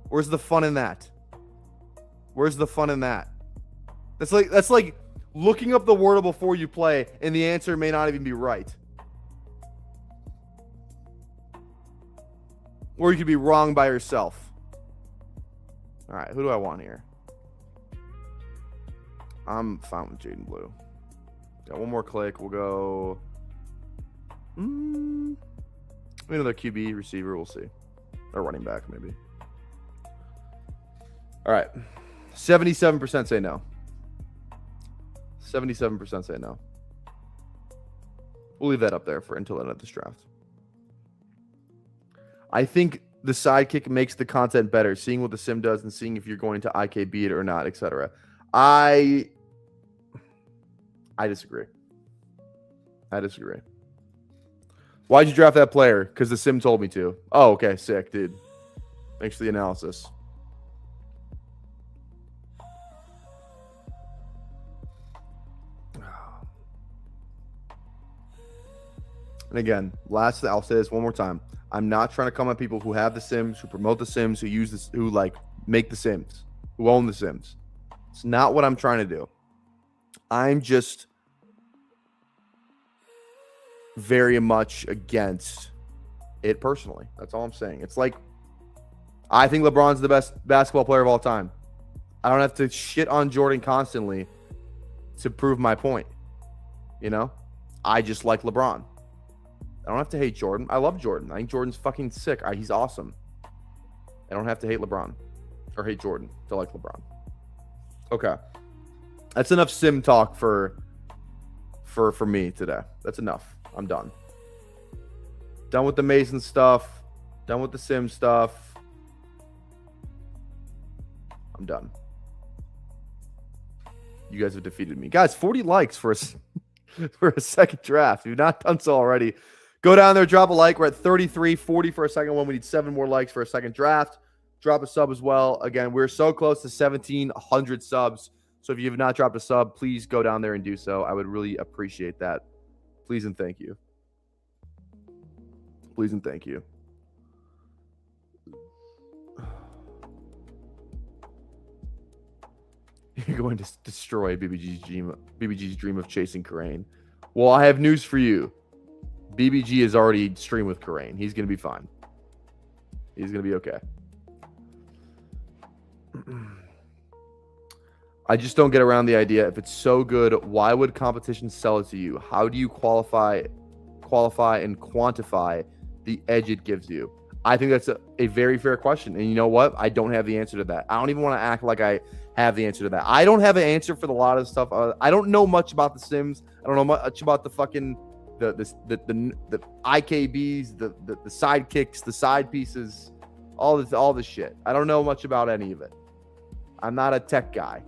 Where's the fun in that? Where's the fun in that? That's like looking up the Wordle before you play, and the answer may not even be right. Or you could be wrong by yourself. All right, who do I want here? I'm fine with Jaden Blue. Got one more click. We'll go. Maybe another QB receiver. We'll see. Or running back, maybe. All right. 77% say no. 77% say no. We'll leave that up there until the end of this draft. I think the sidekick makes the content better, seeing what the sim does and seeing if you're going to IKB it or not, etc. I disagree. Why'd you draft that player? Because the sim told me to. Oh, okay, sick, dude. Thanks for the analysis. And again, I'll say this one more time. I'm not trying to come at people who have the Sims, who promote the Sims, who use this, who like make the Sims, who own the Sims. It's not what I'm trying to do. I'm just very much against it personally. That's all I'm saying. It's like, I think LeBron's the best basketball player of all time. I don't have to shit on Jordan constantly to prove my point. You know? I just like LeBron. I don't have to hate Jordan. I love Jordan. I think Jordan's fucking sick. He's awesome. I don't have to hate LeBron or hate Jordan to like LeBron. Okay. That's enough sim talk for me today. That's enough. I'm done. Done with the Mason stuff. Done with the sim stuff. I'm done. You guys have defeated me. Guys, 40 likes for a second draft. If you've not done so already, go down there, drop a like. We're at 33, 40 for a second one. We need 7 more likes for a second draft. Drop a sub as well. Again, we're so close to 1,700 subs. So if you have not dropped a sub, please go down there and do so. I would really appreciate that. Please and thank you. Please and thank you. You're going to destroy BBG's dream of chasing Karain. Well, I have news for you. BBG is already streamed with Karain. He's going to be fine. He's going to be okay. I just don't get around the idea. If it's so good, why would competition sell it to you? How do you qualify and quantify the edge it gives you? I think that's a very fair question. And you know what? I don't have the answer to that. I don't even want to act like I have the answer to that. I don't have an answer for a lot of stuff. I don't know much about the Sims. I don't know much about the fucking the IKBs, the sidekicks, the side pieces, all this shit. I don't know much about any of it. I'm not a tech guy.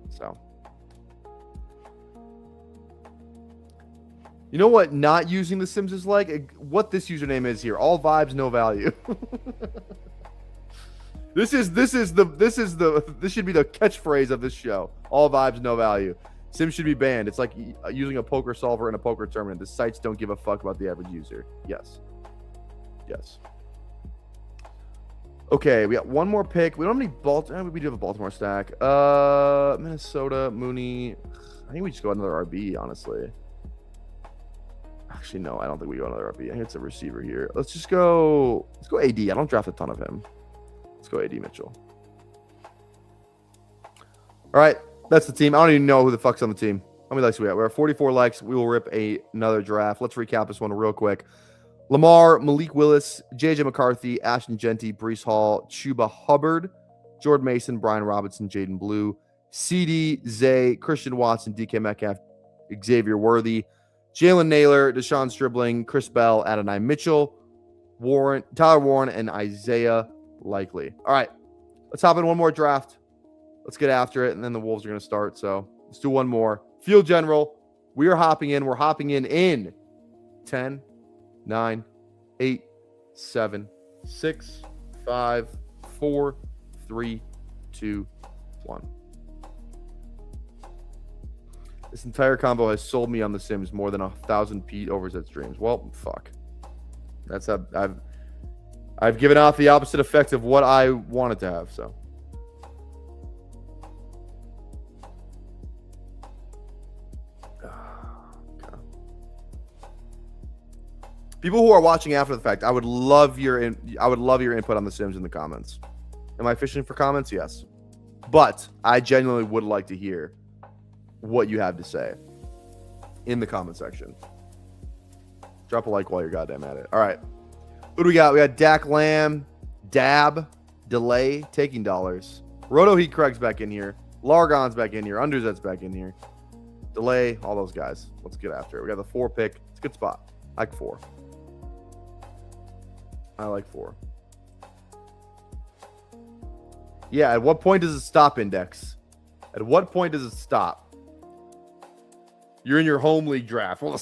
So, you know what not using the Sims is like? What this username is here. All vibes, no value. This should be the catchphrase of this show. All vibes, no value. Sims should be banned. It's like using a poker solver in a poker tournament. The sites don't give a fuck about the average user. Yes. Yes. Okay, we got one more pick. We don't have any Baltimore. We do have a Baltimore stack. Minnesota, Mooney. I think we just go another RB, honestly. Actually, no, I don't think we go another RB. I think it's a receiver here. Let's go AD. I don't draft a ton of him. Let's go AD Mitchell. All right, that's the team. I don't even know who the fuck's on the team. How many likes do we have? We're at 44 likes. We will rip another draft. Let's recap this one real quick. Lamar, Malik Willis, JJ McCarthy, Ashton Genty, Breece Hall, Chuba Hubbard, Jordan Mason, Brian Robinson, Jaden Blue, CD, Zay, Christian Watson, DK Metcalf, Xavier Worthy, Jalen Naylor, Deshaun Stribling, Chris Bell, Adonai Mitchell, Tyler Warren, and Isaiah Likely. All right, let's hop in one more draft. Let's get after it, and then the Wolves are going to start. So let's do one more. Field General, we are hopping in. We're hopping in 10, 9, 8, 7, 6, 5, 4, 3, 2, 1. This entire combo has sold me on The Sims more than 1,000 Pete Overset streams. Well, fuck. That's I've given off the opposite effect of what I wanted to have. So. People who are watching after the fact, I would love your input on The Sims in the comments. Am I fishing for comments? Yes. But I genuinely would like to hear what you have to say in the comment section. Drop a like while you're goddamn at it. All right. Who do we got? We got Dak Lamb, Dab, Delay, Taking Dollars. Roto Heat Craig's back in here. Largon's back in here. Underzet's back in here. Delay, all those guys. Let's get after it. We got the 4 pick. It's a good spot. I like 4. I like 4. Yeah, at what point does it stop, Index? At what point does it stop? You're in your home league draft. Well, the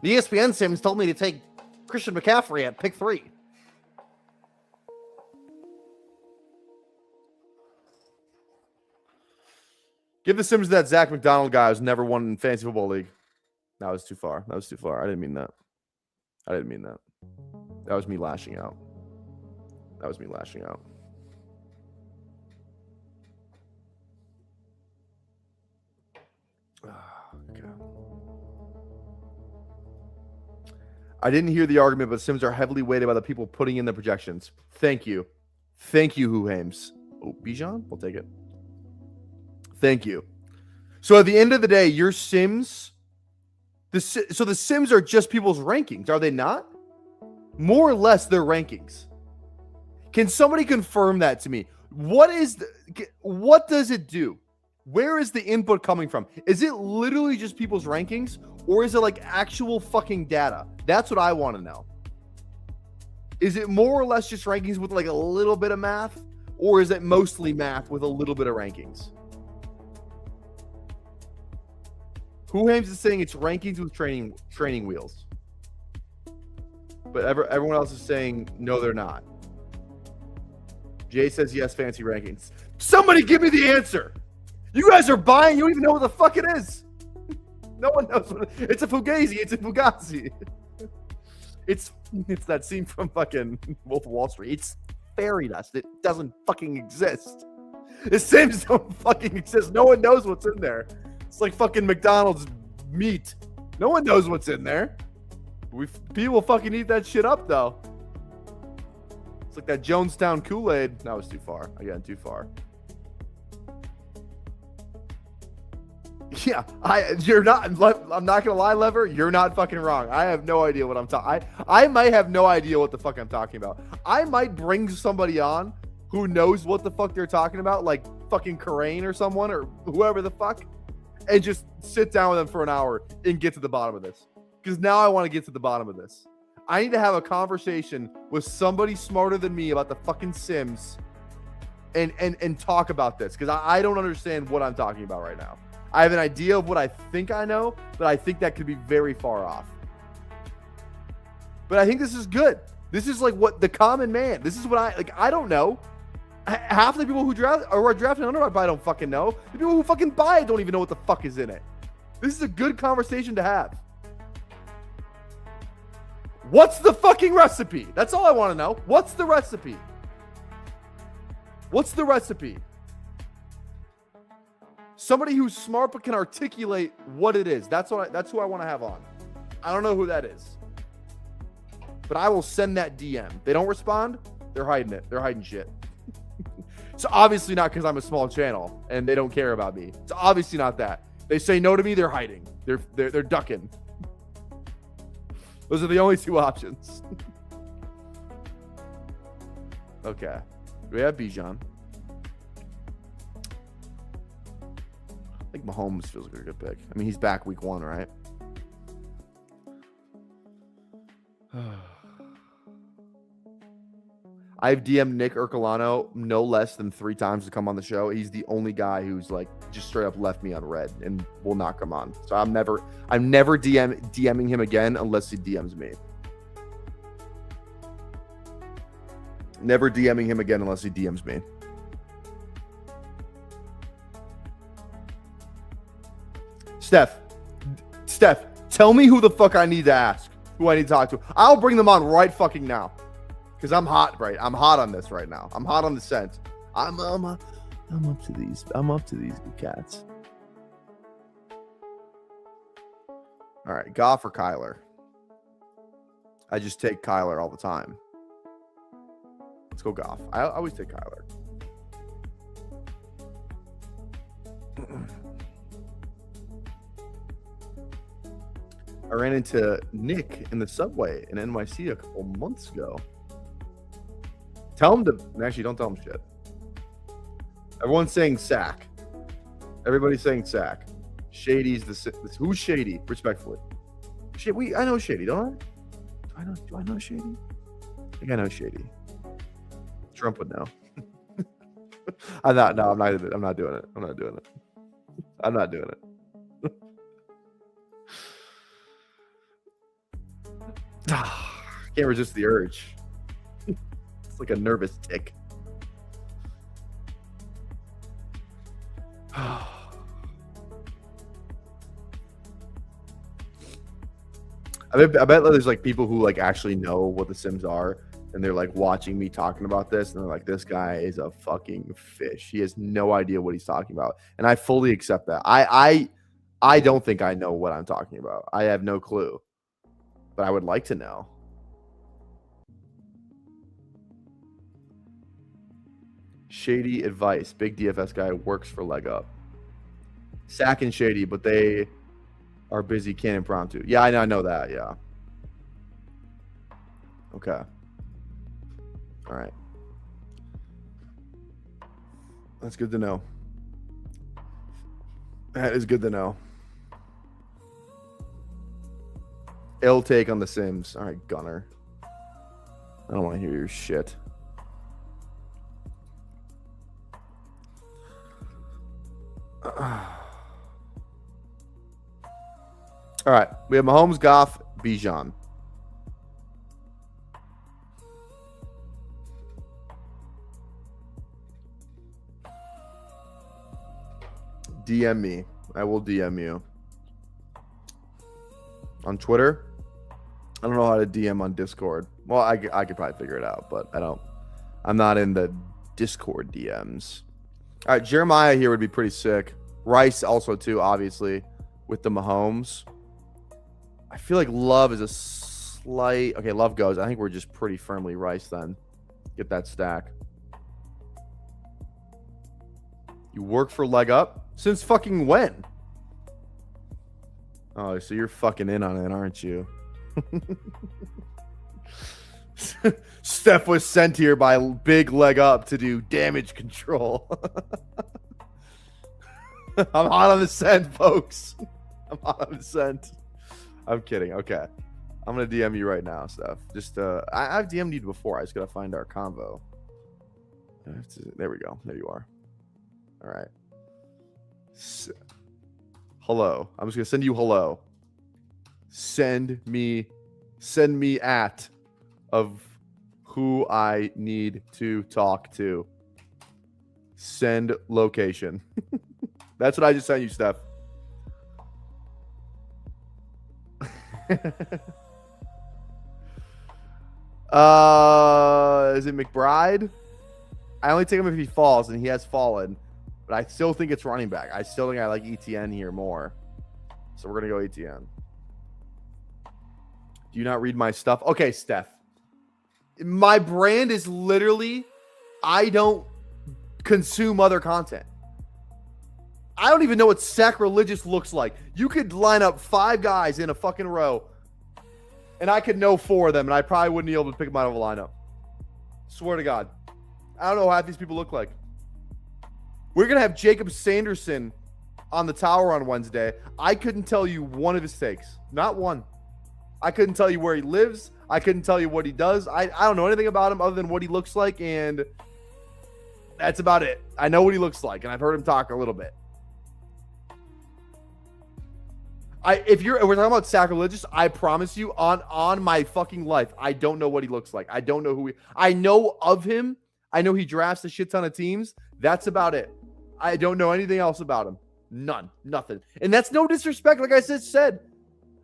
ESPN Sims told me to take Christian McCaffrey at pick 3. Give the Sims to that Zach McDonald guy who's never won in Fantasy Football League. That was too far. That was too far. I didn't mean that. That was me lashing out. Okay. I didn't hear the argument, but Sims are heavily weighted by the people putting in the projections. Thank you. Who Hames? Oh, Bijan? We'll take it. Thank you. So at the end of the day, your Sims... the Sims are just people's rankings, are they not? More or less their rankings. Can somebody confirm that to me? What does it do? Where is the input coming from? Is it literally just people's rankings, or is it like actual fucking data? That's what I want to know. Is it more or less just rankings with like a little bit of math, or is it mostly math with a little bit of rankings? Who Hames is saying it's rankings with training wheels. But everyone else is saying, no, they're not. Jay says, yes, fancy rankings. Somebody give me the answer. You guys are buying. You don't even know what the fuck it is. No one knows what it's a Fugazi. It's a Fugazi. It's that scene from fucking Wolf of Wall Street. It's fairy dust. It doesn't fucking exist. The Sims don't fucking exist. No one knows what's in there. It's like fucking McDonald's meat. No one knows what's in there. People fucking eat that shit up, though. It's like that Jonestown Kool-Aid. That was too far. Again, too far. Yeah, you're not. I'm not gonna lie, Lever. You're not fucking wrong. I have no idea what I'm talking. I might have no idea what the fuck I'm talking about. I might bring somebody on who knows what the fuck they're talking about, like fucking Karain or someone or whoever the fuck, and just sit down with them for an hour and get to the bottom of this. Because now I want to get to the bottom of this. I need to have a conversation with somebody smarter than me about the fucking Sims, and talk about this because I don't understand what I'm talking about right now. I have an idea of what I think I know, but I think that could be very far off. But I think this is good. This is like what the common man. This is what I don't know. Half the people who are drafting underdog I don't fucking know. The people who fucking buy it don't even know what the fuck is in it. This is a good conversation to have. What's the fucking recipe? That's all I want to know. What's the recipe? What's the recipe? Somebody who's smart but can articulate what it is. That's who I want to have on. I don't know who that is. But I will send that DM. They don't respond, they're hiding it. They're hiding shit. It's obviously not because I'm a small channel and they don't care about me. It's obviously not that. They say no to me, they're hiding. They're ducking. Those are the only two options. Okay. We have Bijan. I think Mahomes feels like a good pick. I mean, he's back week 1, right? I've DM'd Nick Ercolano no less than 3 times to come on the show. He's the only guy who's like just straight up left me on red and will not come on. So I'm never DMing him again unless he DMs me. Never DMing him again unless he DMs me. Steph, tell me who the fuck I need to ask, who I need to talk to. I'll bring them on right fucking now. Because I'm hot, right? I'm hot on this right now. I'm hot on the scent. I'm up to these good cats. All right, Goff or Kyler? I just take Kyler all the time. Let's go Goff. I always take Kyler. I ran into Nick in the subway in NYC a couple months ago. Tell him to... Actually, don't tell him shit. Everyone's saying sack. Everybody's saying sack. Shady's who's Shady? Respectfully. I know Shady, don't I? Do I know Shady? I think I know Shady. Trump would know. I'm not doing it. I'm not doing it. Can't resist the urge. It's like a nervous tick. I bet there's like people who like actually know what the Sims are, and they're like watching me talking about this, and they're like, "This guy is a fucking fish. He has no idea what he's talking about," and I fully accept that. I don't think I know what I'm talking about. I have no clue, but I would like to know. Shady advice. Big DFS guy works for Leg Up. Sack and Shady, but they are busy, can't impromptu. Yeah, I know that. Yeah. Okay. All right. That's good to know. That is good to know. Ill take on the Sims. All right, Gunner. I don't want to hear your shit. All right, we have Mahomes, Goff, Bijan. DM me. I will DM you. On Twitter? I don't know how to DM on Discord. Well, I could probably figure it out, but I'm not in the Discord DMs. All right, Jeremiah here would be pretty sick. Rice also too, obviously, with the Mahomes. I feel like Love is a slight... Okay, Love goes. I think we're just pretty firmly Rice then. Get that stack. You work for Leg Up? Since fucking when? Oh, so you're fucking in on it, aren't you? Steph was sent here by Big Leg Up to do damage control. I'm hot on the scent, folks. I'm hot on the scent. I'm kidding. Okay. I'm going to DM you right now, Steph. Just, I've DM'd you before. I just got to find our convo. There we go. There you are. All right. Hello. I'm just going to send you hello. Send me at of who I need to talk to. Send location. That's what I just sent you, Steph. Is it McBride? I only take him if he falls, and he has fallen. But I still think it's running back. I still think I like ETN here more. So we're going to go ETN. Do you not read my stuff? Okay, Steph. My brand is literally, I don't consume other content. I don't even know what sacrilegious looks like. You could line up 5 guys in a fucking row, and I could know 4 of them, and I probably wouldn't be able to pick them out of a lineup. Swear to God. I don't know what half these people look like. We're going to have Jacob Sanderson on the tower on Wednesday. I couldn't tell you one of his takes. Not one. I couldn't tell you where he lives. I couldn't tell you what he does. I don't know anything about him other than what he looks like, and that's about it. I know what he looks like, and I've heard him talk a little bit. If we're talking about sacrilegious, I promise you on my fucking life, I don't know what he looks like. I don't know who I know of him. I know he drafts a shit ton of teams. That's about it. I don't know anything else about him. None. Nothing. And that's no disrespect. Like I said,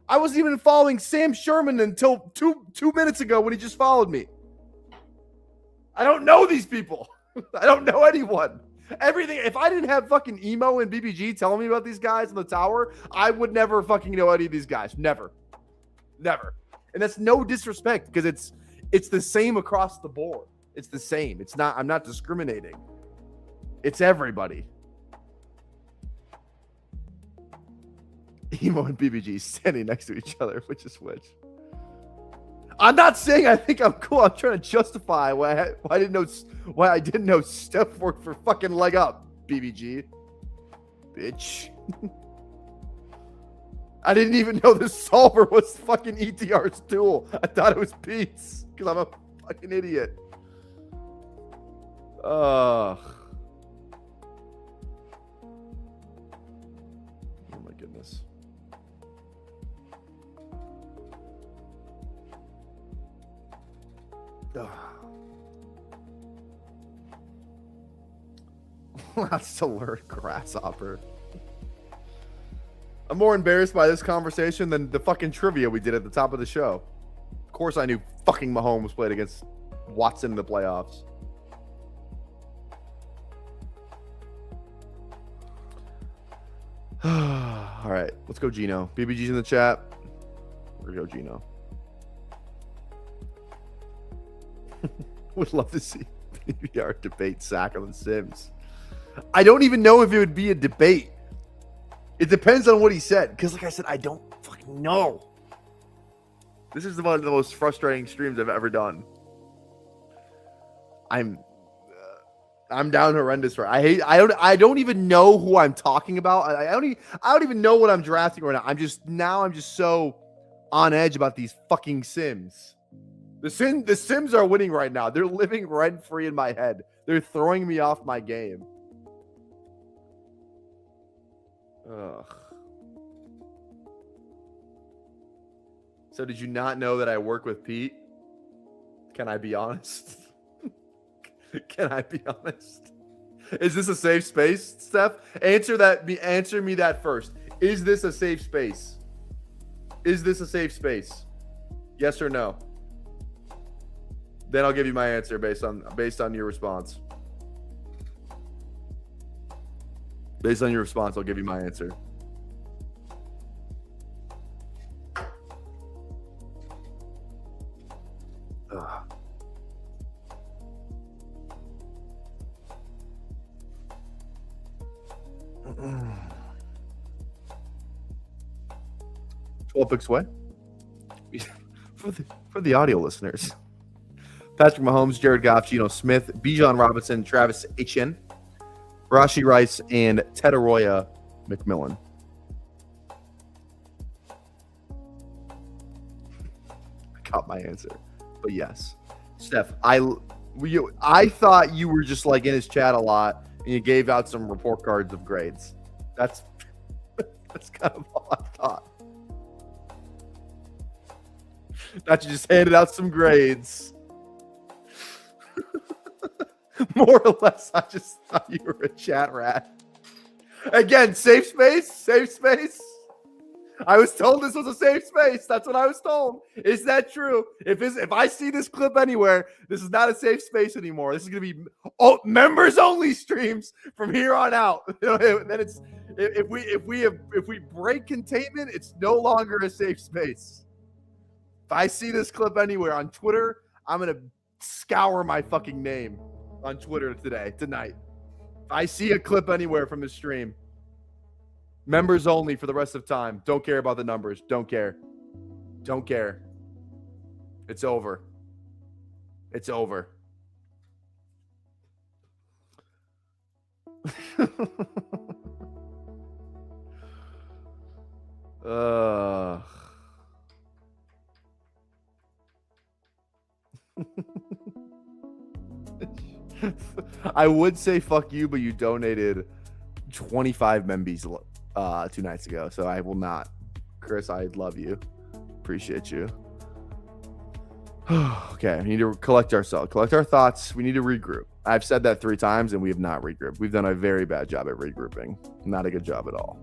I wasn't even following Sam Sherman until two minutes ago when he just followed me. I don't know these people. I don't know anyone. Everything. If I didn't have fucking Emo and BBG telling me about these guys in the tower, I would never fucking know any of these guys. Never. And that's no disrespect because it's the same across the board. It's the same. It's not. I'm not discriminating. It's everybody. Emo and BBG standing next to each other, which is which. I'm not saying I think I'm cool. I'm trying to justify why I didn't know Steph worked for fucking Leg Up, BBG. Bitch. I didn't even know the solver was fucking ETR's tool. I thought it was Pete's because I'm a fucking idiot. Oh my goodness. That's the word, grasshopper. I'm more embarrassed by this conversation than the fucking trivia we did at the top of the show. Of course I knew fucking Mahomes played against Watson in the playoffs. All right, let's go Gino. BBG's in the chat. We're gonna go Gino. Would love to see PBR debate Sackle and Sims. I don't even know if it would be a debate. It depends on what he said. Because like I said, I don't fucking know. This is one of the most frustrating streams I've ever done. I'm down horrendous for it. I don't even know who I'm talking about. I don't even know what I'm drafting right now. I'm just so on edge about these fucking Sims. The Sims are winning right now. They're living rent free in my head. They're throwing me off my game. Ugh. So did you not know that I work with Pete? Can I be honest? Can I be honest? Is this a safe space, Steph? Answer me that first. Is this a safe space? Is this a safe space? Yes or no? Then I'll give you my answer based on your response. Based on your response, I'll give you my answer. Ugh. 12 picks away. For the audio listeners. Patrick Mahomes, Jared Goff, Geno Smith, Bijan Robinson, Travis Etienne, Rashi Rice, and Tetaroya McMillan. I got my answer, but yes, Steph, I thought you were just like in his chat a lot, and you gave out some report cards of grades. That's kind of all I thought. That you just handed out some grades. More or less, I just thought you were a chat rat. Again, safe space, safe space. I was told this was a safe space. That's what I was told. Is that true? If I see this clip anywhere, this is not a safe space anymore. This is going to be members only streams from here on out. Then it's if we break containment, it's no longer a safe space. If I see this clip anywhere on Twitter, I'm going to scour my fucking name on Twitter tonight. If I see a clip anywhere from the stream, members only for the rest of time. Don't care about the numbers. Don't care. Don't care. It's over. It's over. I would say fuck you, but you donated 25 Membies 2 nights ago, so I will not. Chris, I love you. Appreciate you. Okay, we need to collect our thoughts. We need to regroup. I've said that 3 times, and we have not regrouped. We've done a very bad job at regrouping. Not a good job at all.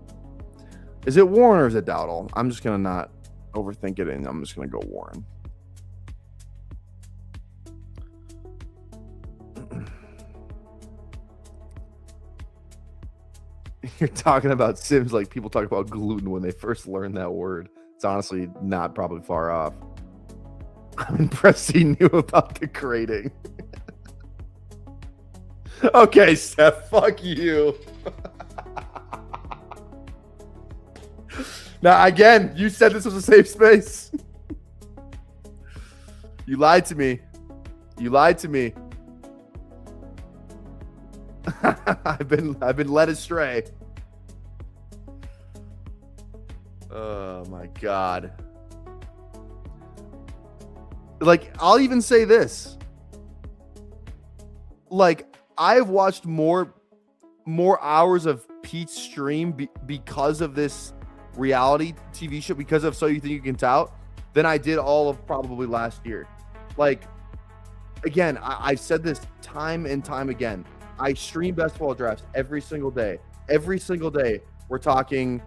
Is it Warren or is it Dowdle? I'm just going to not overthink it, and I'm just going to go Warren. You're talking about Sims like people talk about gluten when they first learned that word. It's honestly not probably far off. I'm impressed he knew about the grading. Okay, Steph, fuck you. Now, again, you said this was a safe space. You lied to me. You lied to me. I've been led astray. Oh my God. Like, I'll even say this. Like, I've watched more hours of Pete's stream because of this reality TV show, because of So You Think You Can Tout, than I did all of probably last year. Like, again, I've said this time and time again. I stream basketball drafts every single day. Every single day, we're talking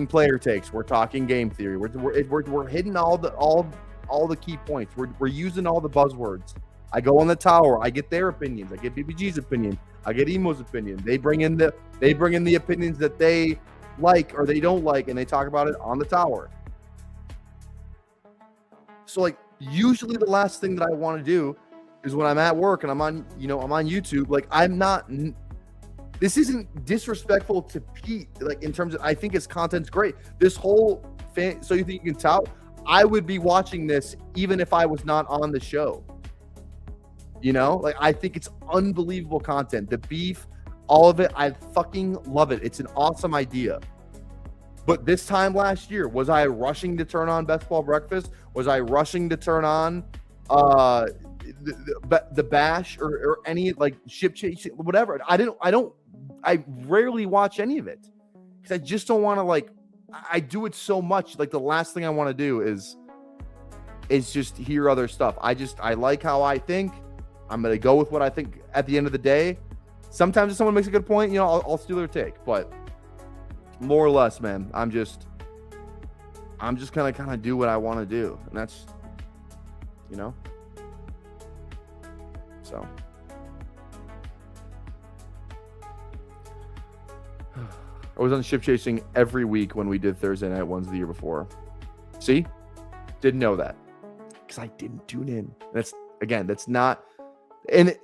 player takes. We're talking game theory. We're hitting all the key points. We're using all the buzzwords. I go on the tower. I get their opinions. I get BBG's opinion. I get Emo's opinion. They bring in the opinions that they like or they don't like, and they talk about it on the tower. So, like, usually the last thing that I want to do is when I'm at work and I'm on YouTube. Like, this isn't disrespectful to Pete. Like, in terms of, I think his content's great. This whole So You Think You Can Tout, I would be watching this even if I was not on the show. You know, like, I think it's unbelievable content. The beef, all of it, I fucking love it. It's an awesome idea. But this time last year, was I rushing to turn on Best Ball Breakfast? Was I rushing to turn on the Bash or any like ship chase, whatever? I rarely watch any of it because I just don't want to, like, I do it so much. Like, the last thing I want to do is just hear other stuff. I like how I think. I'm going to go with what I think at the end of the day. Sometimes if someone makes a good point, I'll steal their take, but more or less, man, I'm just going to kind of do what I want to do. And that's, so. I was on ship chasing every week when we did Thursday night ones the year before. See? Didn't know that because I didn't tune in. That's not. And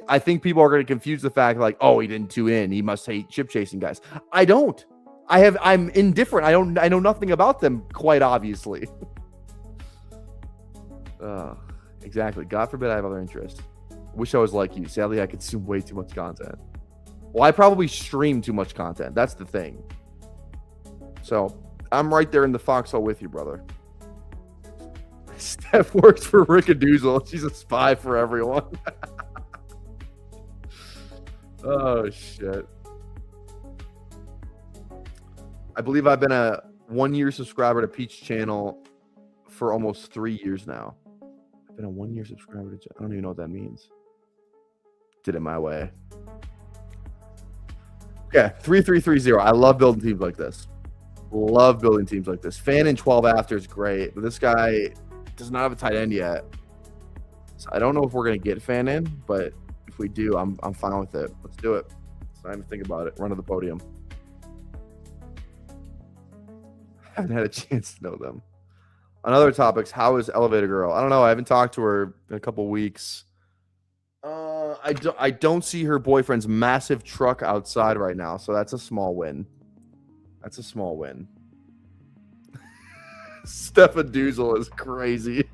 I think people are going to confuse the fact like, oh, he didn't tune in. He must hate ship chasing guys. I don't. I'm indifferent. I know nothing about them, quite obviously. Exactly. God forbid I have other interests. Wish I was like you. Sadly, I consume way too much content. Well, I probably stream too much content. That's the thing. So I'm right there in the foxhole with you, brother. Steph works for Rickadoozle. She's a spy for everyone. Oh, shit. I believe I've been a 1-year subscriber to Peach channel for almost 3 years now. I've been a 1-year subscriber to... I don't even know what that means. Did it my way. Okay, 3330. I love building teams like this. Love building teams like this. Fan in 12 after is great, but this guy does not have a tight end yet. So I don't know if we're going to get Fan in, but if we do, I'm fine with it. Let's do it. Let's not even think about it. Run to the podium. I haven't had a chance to know them. On other topics, how is Elevator Girl? I don't know. I haven't talked to her in a couple weeks. I don't see her boyfriend's massive truck outside right now, so that's a small win. That's a small win. Stefan Doozle is crazy.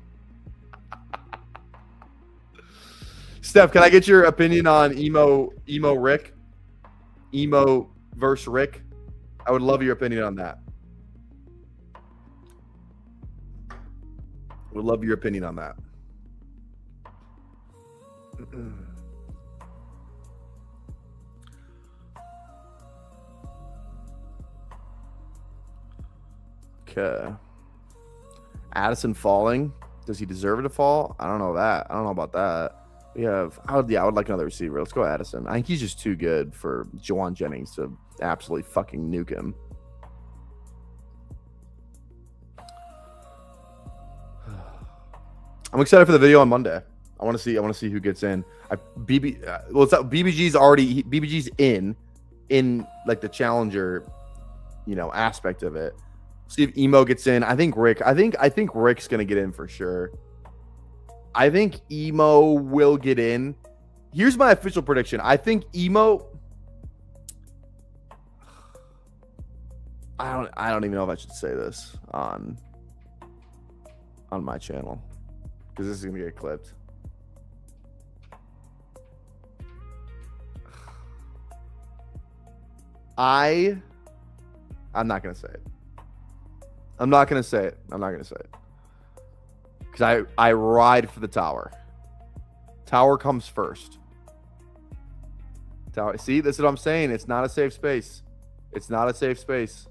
Steph, can I get your opinion on emo Rick? Emo versus Rick? I would love your opinion on that. Would love your opinion on that. Okay. Addison falling. Does he deserve it to fall? I don't know that. I don't know about that. We have... I would like another receiver. Let's go Addison. I think he's just too good for Jawan Jennings to absolutely fucking nuke him. I'm excited for the video on Monday. I want to see who gets in. BBG's in like the challenger, aspect of it. See if Emo gets in. I think Rick's gonna get in for sure. I think Emo will get in. Here's my official prediction. I think Emo. I don't even know if I should say this on my channel, because this is gonna get clipped. I'm not gonna say it. I'm not gonna say it. Because I ride for the tower. Tower comes first. Tower. See, this is what I'm saying. It's not a safe space. It's not a safe space.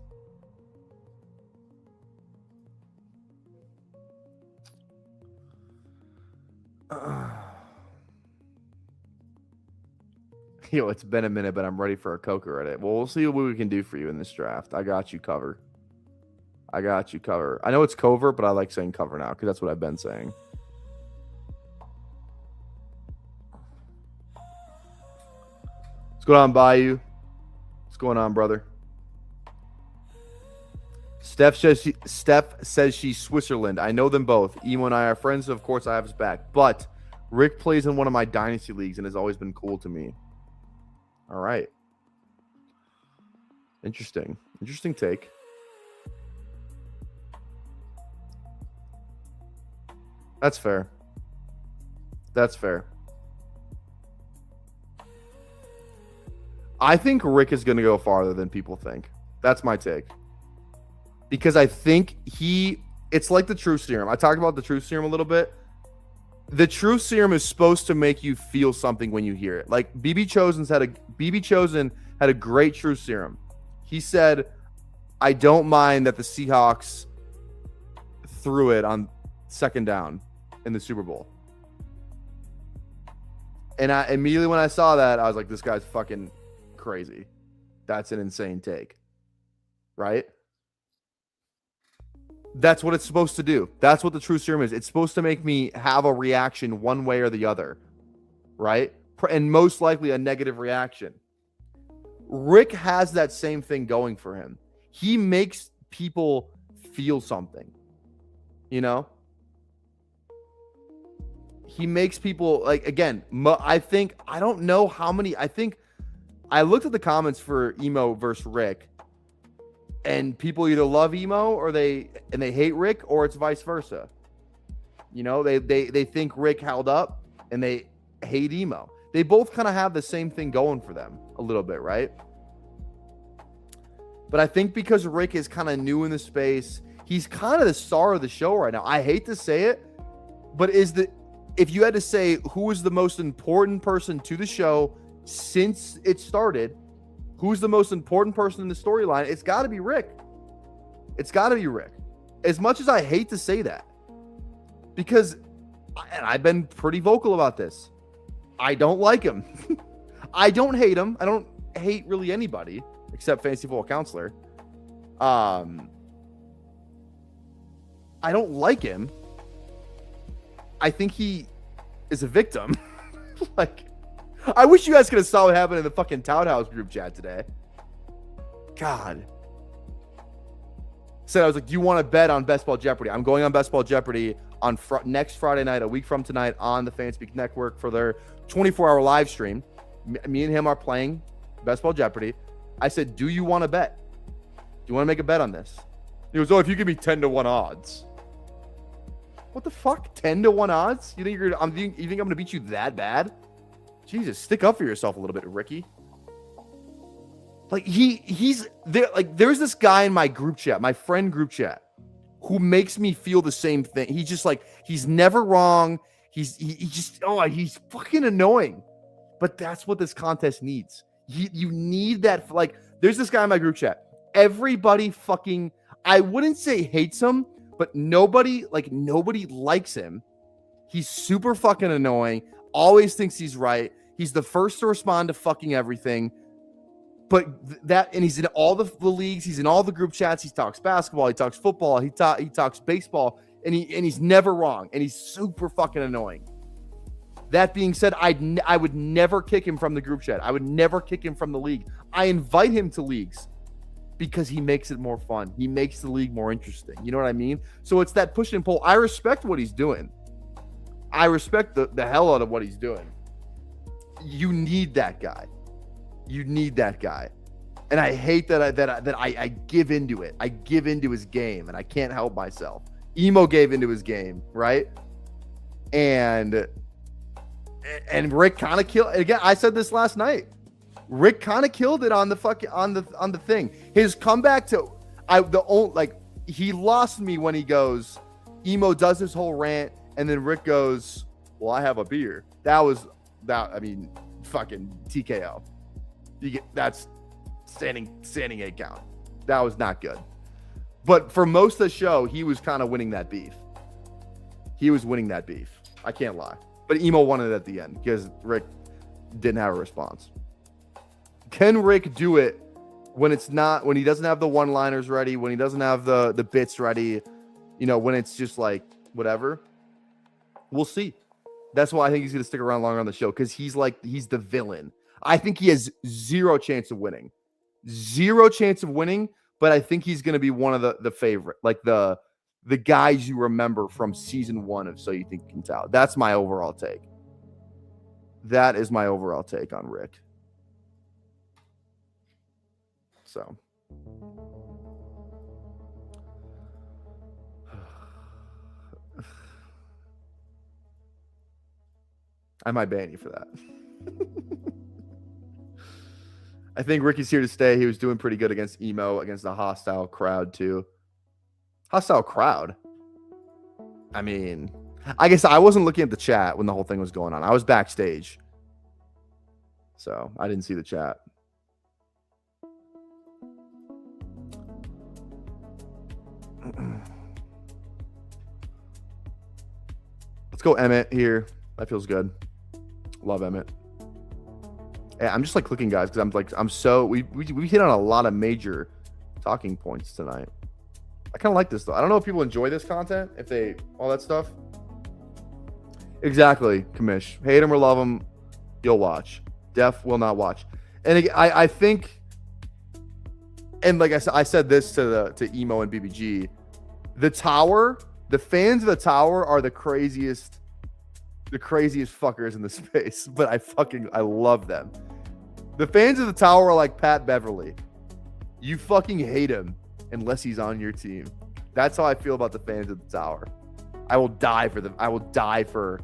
Yo, it's been a minute, but I'm ready for a Coke already. Well, we'll see what we can do for you in this draft. I got you covered. I know it's covert, but I like saying cover now because that's what I've been saying. What's going on, Bayou? What's going on, brother? Steph says she's Switzerland. I know them both. Emo and I are friends, so of course I have his back. But Rick plays in one of my dynasty leagues and has always been cool to me. All right. Interesting take. That's fair. I think Rick is going to go farther than people think. That's my take. Because I think it's like the truth serum. I talked about the truth serum a little bit. The truth serum is supposed to make you feel something when you hear it. Like BB Chosen had a great truth serum. He said, I don't mind that the Seahawks threw it on second down in the Super Bowl. And I immediately when I saw that, I was like, this guy's fucking crazy. That's an insane take. Right? That's what it's supposed to do. That's what the truth serum is. It's supposed to make me have a reaction one way or the other. Right? And most likely a negative reaction. Rick has that same thing going for him. He makes people feel something. He makes people like, again, I don't know how many. I think I looked at the comments for Emo versus Rick. And people either love emo or they hate Rick, or it's vice versa. You know, they think Rick held up and they hate emo. They both kind of have the same thing going for them a little bit, right? But I think because Rick is kind of new in the space, he's kind of the star of the show right now. I hate to say it, but if you had to say who is the most important person to the show since it started, who's the most important person in the storyline, it's got to be Rick. It's got to be Rick. As much as I hate to say that, because and I've been pretty vocal about this, I don't like him. I don't hate him. I don't hate really anybody except Fantasy Football Counselor. I don't like him. I think he is a victim. Like, I wish you guys could have saw what happened in the fucking Tout House group chat today. God. Said, I was like, do you want to bet on Best Ball Jeopardy? I'm going on Best Ball Jeopardy on next Friday night, a week from tonight, on the Fanspeak Network for their 24-hour live stream. Me and him are playing Best Ball Jeopardy. I said, do you want to bet? Do you want to make a bet on this? He goes, oh, if you give me 10-1 odds. What the fuck? 10-1 odds? You think I'm going to beat you that bad? Jesus, stick up for yourself a little bit, Ricky. Like, he's there. Like, there's this guy in my group chat, my friend group chat, who makes me feel the same thing. He's just like, he's never wrong. He's fucking annoying. But that's what this contest needs. You need that. Like, there's this guy in my group chat. Everybody fucking, I wouldn't say hates him, but nobody likes him. He's super fucking annoying. Always thinks he's right. He's the first to respond to fucking everything. But and he's in all the leagues. He's in all the group chats. He talks basketball. He talks football. He talks baseball. And he's never wrong. And he's super fucking annoying. That being said, I would never kick him from the group chat. I would never kick him from the league. I invite him to leagues because he makes it more fun. He makes the league more interesting. You know what I mean? So it's that push and pull. I respect what he's doing. I respect the hell out of what he's doing. You need that guy. You need that guy. And I hate that I give into it. I give into his game, and I can't help myself. Emo gave into his game, right? And Rick kind of killed. Again, I said this last night. Rick kind of killed it on the thing. His comeback he lost me when he goes, Emo does his whole rant, and then Rick goes, well, I have a beer. I mean, fucking TKO. That's standing 8 count. That was not good. But for most of the show, he was kind of winning that beef. I can't lie. But Emo won it at the end because Rick didn't have a response. Can Rick do it when he doesn't have the one-liners ready, when he doesn't have the bits ready, when it's just like whatever? We'll see. That's why I think he's going to stick around longer on the show, because he's the villain. I think he has zero chance of winning. But I think he's going to be one of the favorite, like the guys you remember from season 1 of So You Think You Can Tell. That's my overall take. That is my overall take on Rick. So. I might ban you for that. I think Ricky's here to stay. He was doing pretty good against Emo, against the hostile crowd too. Hostile crowd? I mean, I guess I wasn't looking at the chat when the whole thing was going on. I was backstage. So I didn't see the chat. Let's go Emmett here. That feels good. Love Emmett. Yeah, I'm just like clicking, guys, because we hit on a lot of major talking points tonight. I kind of like this though. I don't know if people enjoy this content, all that stuff. Exactly, Kamish. Hate him or love him, you'll watch. Def will not watch. And I think, and like I said this to Emo and BBG, the fans of the Tower are the craziest fuckers in the space, but I love them. The fans of the Tower are like Pat Beverly. You fucking hate him, unless he's on your team. That's how I feel about the fans of the Tower. I will die for them. I will die for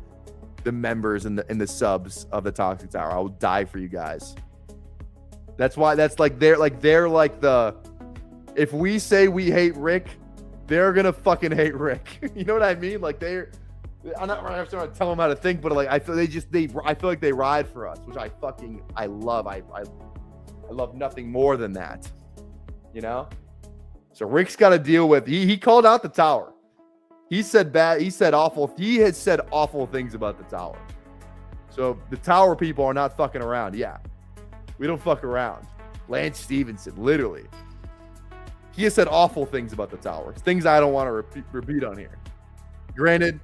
the members and the subs of the Toxic Tower. I will die for you guys. That's why they're like the, if we say we hate Rick, they're gonna fucking hate Rick. You know what I mean? Like I'm not trying to tell them how to think, but like I feel I feel like they ride for us, which I love. I love nothing more than that. You know? So Rick's got to deal with. He called out the Tower. He said bad. He said awful. He had said awful things about the Tower. So the Tower people are not fucking around. Yeah, we don't fuck around. Lance Stevenson, literally, he has said awful things about the Tower. Things I don't want to repeat on here. Granted,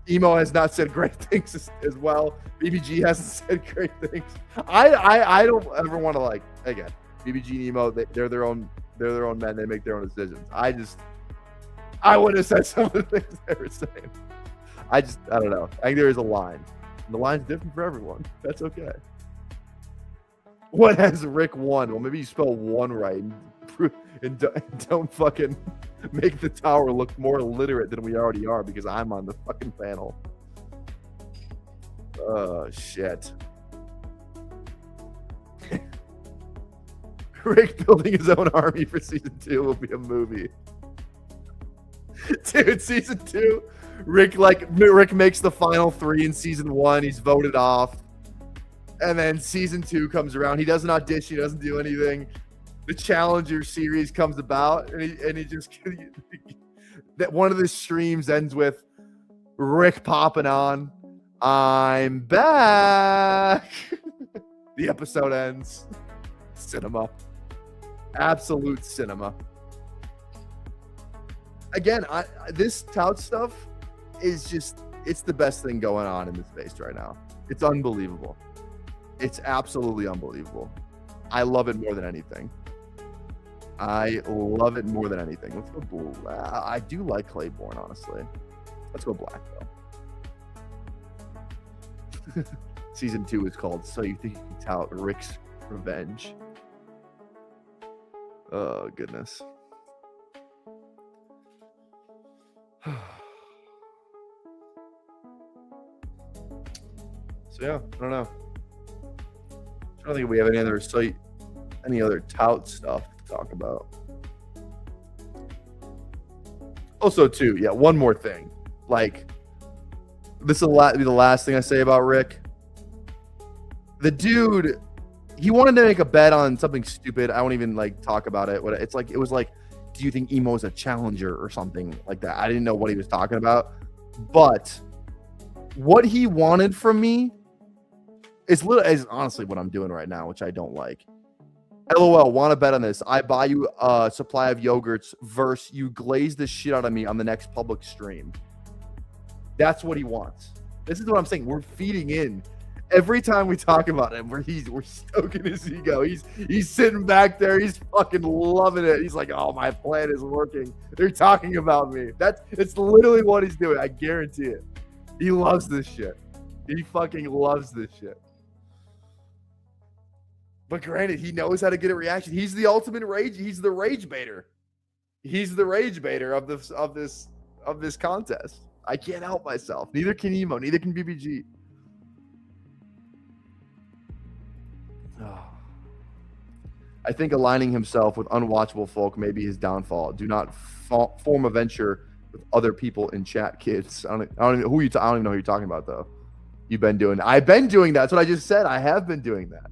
Emo has not said great things as well. BBG hasn't said great things. I don't ever want to, like, again, BBG and Emo, they're their own men. They make their own decisions. I wouldn't have said some of the things they were saying. I don't know. I think there is a line. And the line's different for everyone. That's okay. What has Rick won? Well, maybe you spell one right and don't fucking make the Tower look more illiterate than we already are because I'm on the fucking panel. Oh, shit. Rick building his own army for season 2 will be a movie. Dude, season 2, Rick makes the final 3 in season 1. He's voted off. And then season 2 comes around. He doesn't audition. He doesn't do anything. The Challenger series comes about, and he just that one of the streams ends with Rick popping on. I'm back. The episode ends. Cinema. Absolute cinema. Again, this tout stuff is it's the best thing going on in this space right now. It's unbelievable. It's absolutely unbelievable. I love it more than anything. I love it more than anything. Let's go blue. I do like Claiborne, honestly. Let's go black, though. Season 2 is called So You Think You Can Tout Rick's Revenge. Oh, goodness. So, yeah, I don't know. I don't think we have any other tout stuff to talk about. Also, too, yeah, one more thing. Like, this will be the last thing I say about Rick. The dude, he wanted to make a bet on something stupid. I won't even, like, talk about it. It was like, do you think Emo is a challenger or something like that? I didn't know what he was talking about. But what he wanted from me is honestly what I'm doing right now, which I don't like. LOL, want to bet on this? I buy you a supply of yogurts versus you glaze the shit out of me on the next public stream. That's what he wants. This is what I'm saying. We're feeding in. Every time we talk about him, we're stoking his ego. He's sitting back there. He's fucking loving it. He's like, oh, my plan is working. They're talking about me. It's literally what he's doing. I guarantee it. He loves this shit. He fucking loves this shit. But granted, he knows how to get a reaction. He's the ultimate rage. He's the rage baiter. He's the rage baiter of this contest. I can't help myself. Neither can Emo. Neither can BBG. I think aligning himself with unwatchable folk may be his downfall. Do not form a venture with other people in chat, kids. I don't even know who you're talking about, though. I've been doing that. That's what I just said. I have been doing that.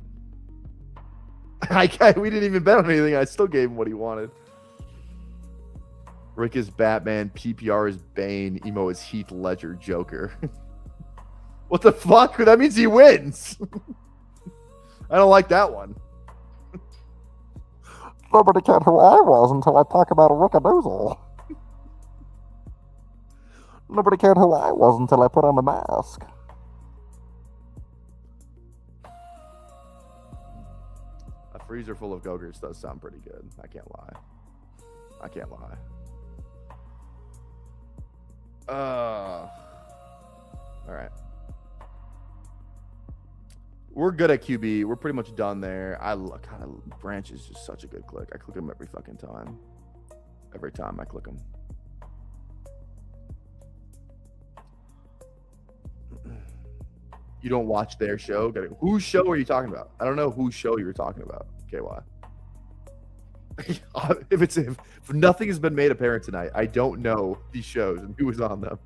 We didn't even bet on anything. I still gave him what he wanted. Rick is Batman. PPR is Bane. Emo is Heath Ledger Joker. What the fuck? That means he wins. I don't like that one. Nobody cared who I was until I talk about a rookadoozle. Nobody cared who I was until I put on the mask. A freezer full of Go-Gurts does sound pretty good. I can't lie. All right. We're good at QB. We're pretty much done there. God, Branch is just such a good click. I click him every fucking time. every time I click them. You don't watch their show? Whose show are you talking about? I don't know whose show you were talking about, KY. if nothing has been made apparent tonight, I don't know these shows and who was on them.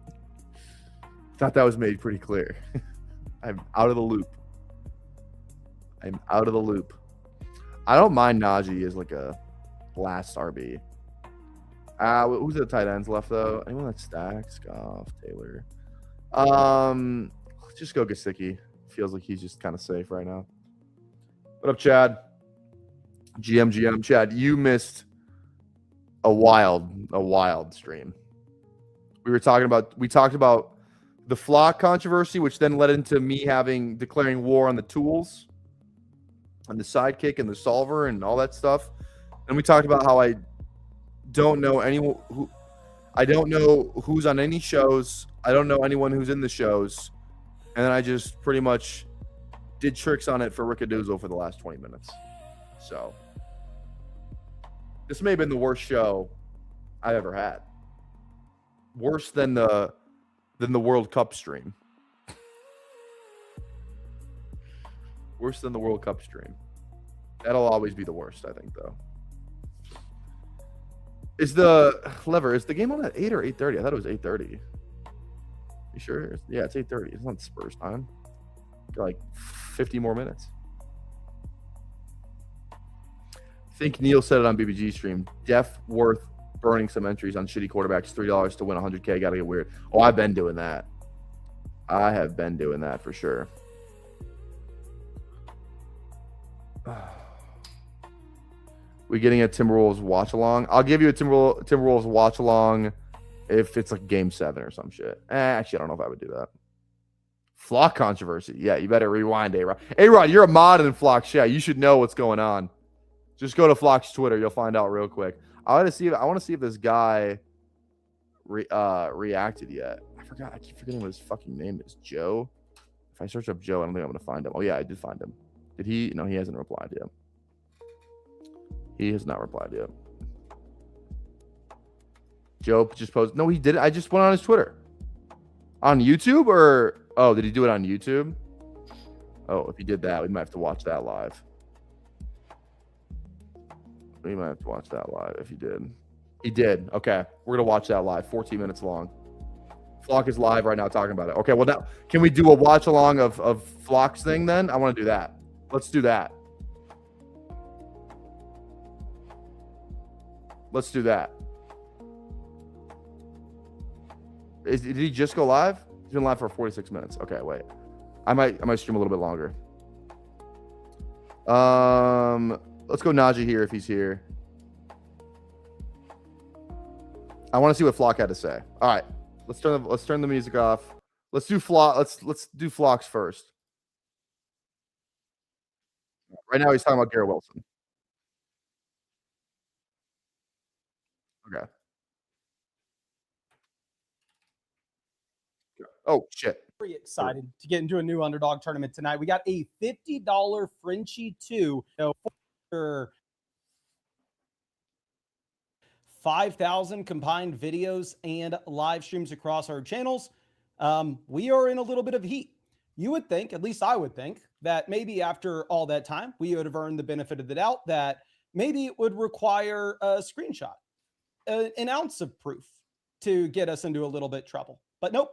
Thought that was made pretty clear. I'm out of the loop. I don't mind Najee as like a last RB. Who's the tight ends left though? Anyone that stacks? Goff, Taylor. Let's just go Gesicki. Feels like he's just kind of safe right now. What up, Chad? GM. Chad, you missed a wild stream. We talked about the flock controversy, which then led into me declaring war on the tools and the sidekick and the solver and all that stuff. And we talked about how I don't know anyone I don't know who's on any shows. I don't know anyone who's in the shows. And then I just pretty much did tricks on it for Rickadoozle for the last 20 minutes. So this may have been the worst show I've ever had. Worse than the World Cup stream. Worse than the World Cup stream. That'll always be the worst, I think, though. Is the game on at 8 or 8:30? I thought it was 8:30. You sure? Yeah, it's 8:30. It's not Spurs time. Got like 50 more minutes. I think Neil said it on BBG stream. Def worth burning some entries on shitty quarterbacks. $3 to win 100K. Gotta get weird. Oh, I've been doing that. I have been doing that for sure. We getting a Timberwolves watch along? I'll give you a Timberwolves watch along if it's like game 7 or some shit. Actually, I don't know if I would do that. Flock controversy. Yeah, you better rewind, A-Rod. A-Rod, you're a mod in Flock's chat. You should know what's going on. Just go to Flock's Twitter. You'll find out real quick. I want to see if this guy reacted yet. I keep forgetting what his fucking name is. Joe? If I search up Joe, I don't think I'm going to find him. Oh, yeah, I did find him. Did he? No, he hasn't replied yet. He has not replied yet. Joe just posted. No, he did it. I just went on his Twitter. On YouTube or... Oh, did he do it on YouTube? Oh, if he did that, we might have to watch that live. We might have to watch that live if he did. He did. Okay. We're going to watch that live. 14 minutes long. Flock is live right now talking about it. Okay, well, now, can we do a watch along of Flock's thing then? I want to do that. Let's do that. Let's do that. Did he just go live? He's been live for 46 minutes. Okay, wait. I might stream a little bit longer. Let's go Najee here if he's here. I want to see what Flock had to say. All right. Let's turn the music off. Let's do Flock. Let's do Flocks first. Right now he's talking about Garrett Wilson. Okay. Oh, shit. Very excited to get into a new underdog tournament tonight. We got a $50 Frenchie 2 for 5,000 combined videos and live streams across our channels. We are in a little bit of heat. You would think, at least I would think, that maybe after all that time, we would have earned the benefit of the doubt that maybe it would require a screenshot, an ounce of proof to get us into a little bit trouble. But nope.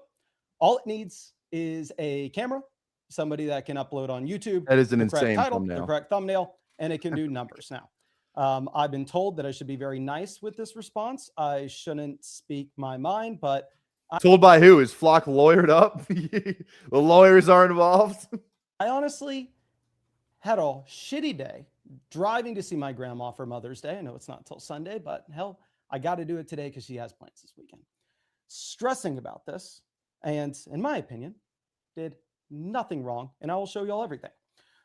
All it needs is a camera, somebody that can upload on YouTube. That is an the correct insane title, thumbnail. the correct thumbnail, and it can do numbers now. I've been told that I should be very nice with this response. I shouldn't speak my mind, but told by who? Is Flock lawyered up? The lawyers are involved. I honestly had a shitty day driving to see my grandma for Mother's Day. I know it's not until Sunday, but hell, I got to do it today because she has plans this weekend. Stressing about this. And in my opinion, did nothing wrong. And I will show y'all everything.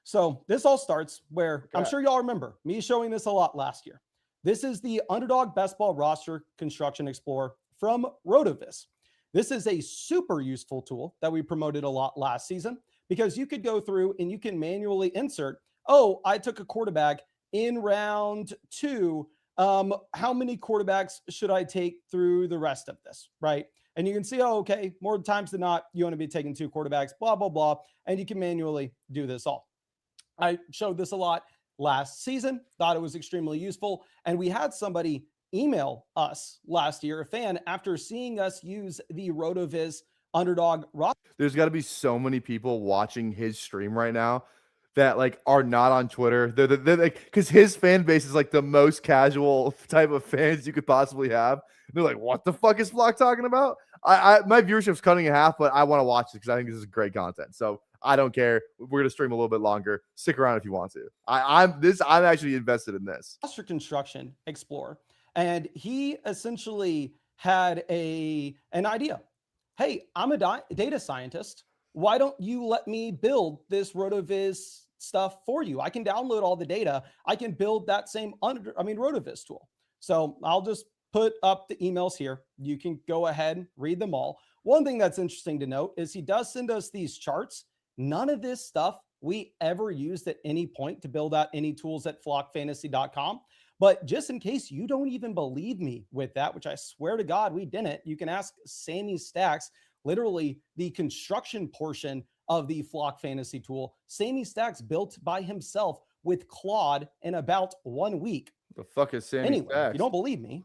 So this all starts where I'm sure y'all remember me showing this a lot last year. This is the Underdog Best Ball Roster Construction Explorer from Rotoviz. This is a super useful tool that we promoted a lot last season because you could go through and you can manually insert, oh, I took a quarterback in round 2 how many quarterbacks should I take through the rest of this, right? And you can see, oh, okay, more times than not, you want to be taking 2 quarterbacks, blah, blah, blah. And you can manually do this all. I showed this a lot last season, thought it was extremely useful. And we had somebody email us last year, a fan, after seeing us use the RotoViz underdog roster. There's got to be so many people watching his stream right now that like are not on Twitter. They're like, because his fan base is like the most casual type of fans you could possibly have. They're like, what the fuck is Flock talking about? My viewership's cutting in half, but I want to watch it because I think this is great content. So I don't care. We're gonna stream a little bit longer. Stick around if you want to. I'm actually invested in this. Roster construction explorer, and he essentially had an idea. Hey, I'm a data scientist. Why don't you let me build this RotoViz stuff for you? I can download all the data. I can build that same RotoViz tool. So I'll just put up the emails here. You can go ahead and read them all. One thing that's interesting to note is he does send us these charts. None of this stuff we ever used at any point to build out any tools at flockfantasy.com. But just in case you don't even believe me with that, which I swear to God we didn't, you can ask Sammy Stacks, literally the construction portion of the Flock Fantasy tool. Sammy Stacks built by himself with Claude in about 1 week. The fuck is Sammy Anyway, Stacks? if you don't believe me,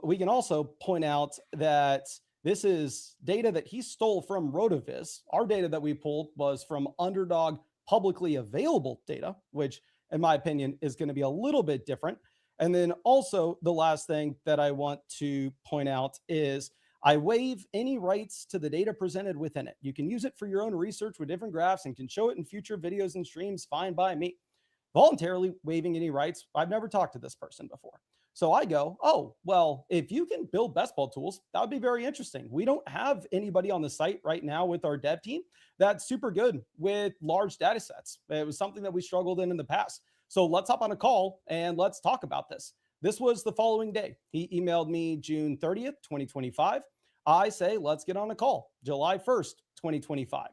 we can also point out that this is data that he stole from RotoViz. Our data that we pulled was from Underdog publicly available data, which in my opinion is going to be a little bit different. And then also the last thing that I want to point out is I waive any rights to the data presented within it. You can use it for your own research with different graphs and can show it in future videos and streams, fine by me. Voluntarily waiving any rights, I've never talked to this person before. So I go, oh, well, if you can build best ball tools, that would be very interesting. We don't have anybody on the site right now with our dev team that's super good with large data sets. It was something that we struggled in the past. So let's hop on a call and let's talk about this. This was the following day. He emailed me June 30th, 2025. I say, let's get on a call, July 1st, 2025.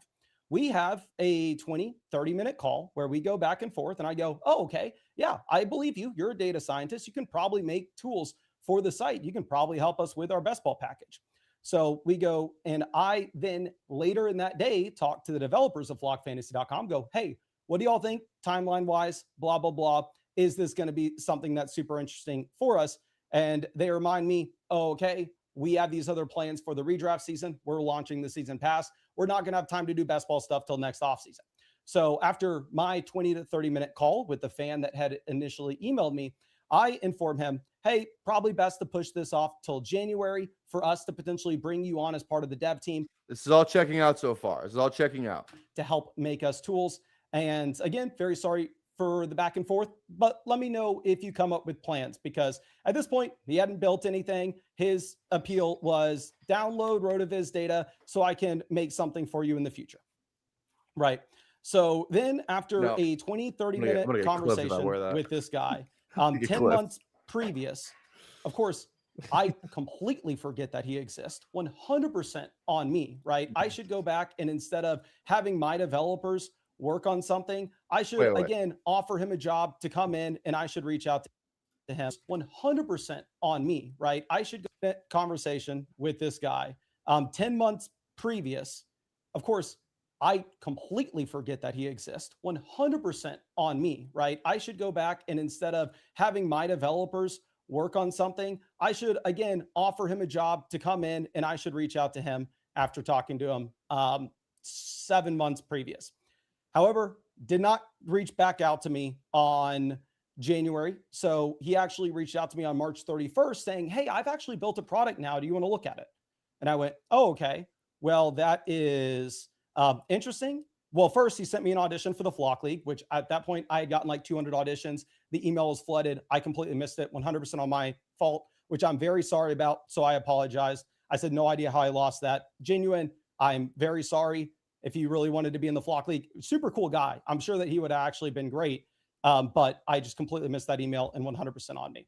We have a 20, 30-minute call where we go back and forth and I go, oh, okay, yeah, I believe you. You're a data scientist. You can probably make tools for the site. You can probably help us with our best ball package. So we go, and I then later in that day talk to the developers of flockfantasy.com, go, hey, what do y'all think timeline-wise, blah, blah, blah. Is this going to be something that's super interesting for us? And they remind me, oh, okay, we have these other plans for the redraft season. We're launching the season pass. We're not going to have time to do best ball stuff till next offseason. So after my 20 to 30-minute call with the fan that had initially emailed me, I informed him, hey, probably best to push this off till January for us to potentially bring you on as part of the dev team. This is all checking out so far. This is all checking out. To help make us tools. And again, very sorry for the back and forth, but let me know if you come up with plans, because at this point he hadn't built anything. His appeal was download RotoViz data so I can make something for you in the future. Right. So then after a 20, 30-minute conversation with this guy, 10 months previous, of course, I completely forget that he exists. 100% on me, right? I should go back and instead of having my developers work on something, I should again offer him a job to come in and I should reach out to him. 100% on me, right? I should get a conversation with this guy 10 months previous. Of course, I completely forget that he exists. 100% on me, right? I should go back and instead of having my developers work on something, I should again offer him a job to come in and I should reach out to him after talking to him 7 months previous. However, did not reach back out to me on January. So he actually reached out to me on March 31st saying, hey, I've actually built a product now. Do you want to look at it? And I went, oh, okay. Well, that is interesting. Well, first he sent me an audition for the Flock League, which at that point I had gotten like 200 auditions. The email was flooded. I completely missed it. 100% on my fault, which I'm very sorry about. So I apologize. I said, no idea how I lost that. Genuine. I'm very sorry. If he really wanted to be in the Flock League, super cool guy. I'm sure that he would have actually been great. But I just completely missed that email and 100% on me.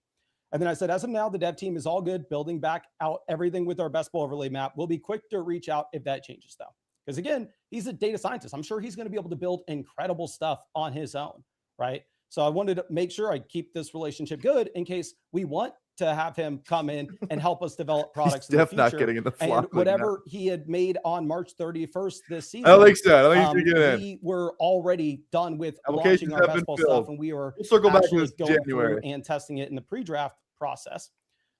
And then I said, as of now, the dev team is all good, building back out everything with our best ball overlay map. We'll be quick to reach out if that changes though. Because again, he's a data scientist. I'm sure he's going to be able to build incredible stuff on his own, right? So I wanted to make sure I keep this relationship good in case we want to have him come in and help us develop products in the Def not future. getting in the And flock league now. whatever he had made on March 31st this season, I don't think so. I don't think he's gonna get in. we were already done with Applications launching our have best been ball stuff, filled. and we were We'll circle back to actually this going January. through and testing it in the pre-draft process.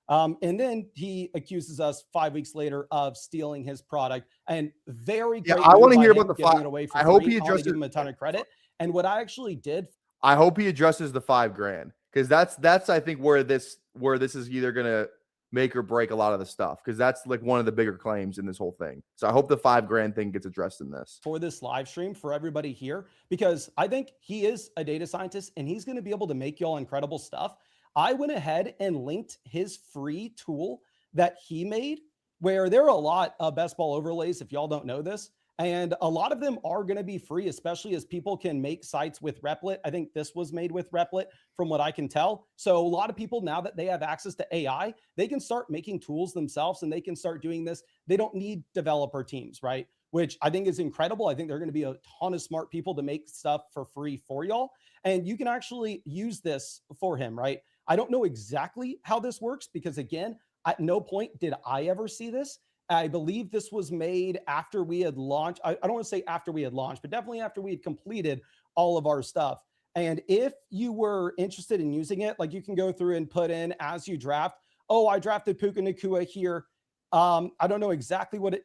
And then he accuses us 5 weeks later of stealing his product. And very Yeah, great. I want to move hear by about him the giving five. it away for I hope free. he I want to give addresses. him a ton of credit. And what I actually did I hope he addresses the $5,000 because that's I think where this is either gonna make or break a lot of the stuff because that's like one of the bigger claims in this whole thing. So I hope the $5,000 thing gets addressed in this. for this live stream for everybody here, because I think he is a data scientist and he's going to be able to make y'all incredible stuff. I went ahead and linked his free tool that he made, where there are a lot of best ball overlays, if y'all don't know this. And a lot of them are going to be free, especially as people can make sites with Replit. I think this was made with Replit from what I can tell. So a lot of people, now that they have access to AI, they can start making tools themselves and they can start doing this. They don't need developer teams, right? Which I think is incredible. I think there are going to be a ton of smart people to make stuff for free for y'all. And you can actually use this for him, right? I don't know exactly how this works because, again, at no point did I ever see this. I believe this was made after we had launched. I don't want to say after we had launched, but definitely after we had completed all of our stuff. And if you were interested in using it, like you can go through and put in as you draft, oh, I drafted Puka Nacua here. I don't know exactly what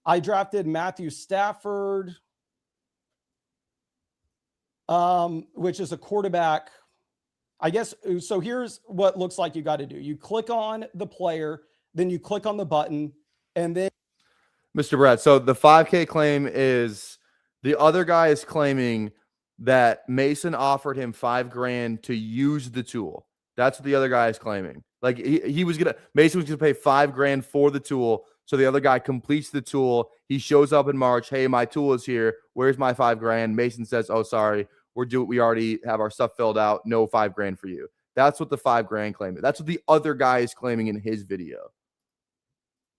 I drafted Matthew Stafford, which is a quarterback. I guess, so here's what looks like you got to do. You click on the player, then you click on the button, and then Mr. Brad. So the 5K claim is the other guy is claiming that Mason offered him $5,000 to use the tool. That's what the other guy is claiming. Like Mason was gonna pay $5,000 for the tool. So the other guy completes the tool. He shows up in March. Hey, my tool is here. Where's my $5,000? Mason says, oh, sorry. We already have our stuff filled out. No $5,000 for you. That's what the $5,000 claim is. That's what the other guy is claiming in his video.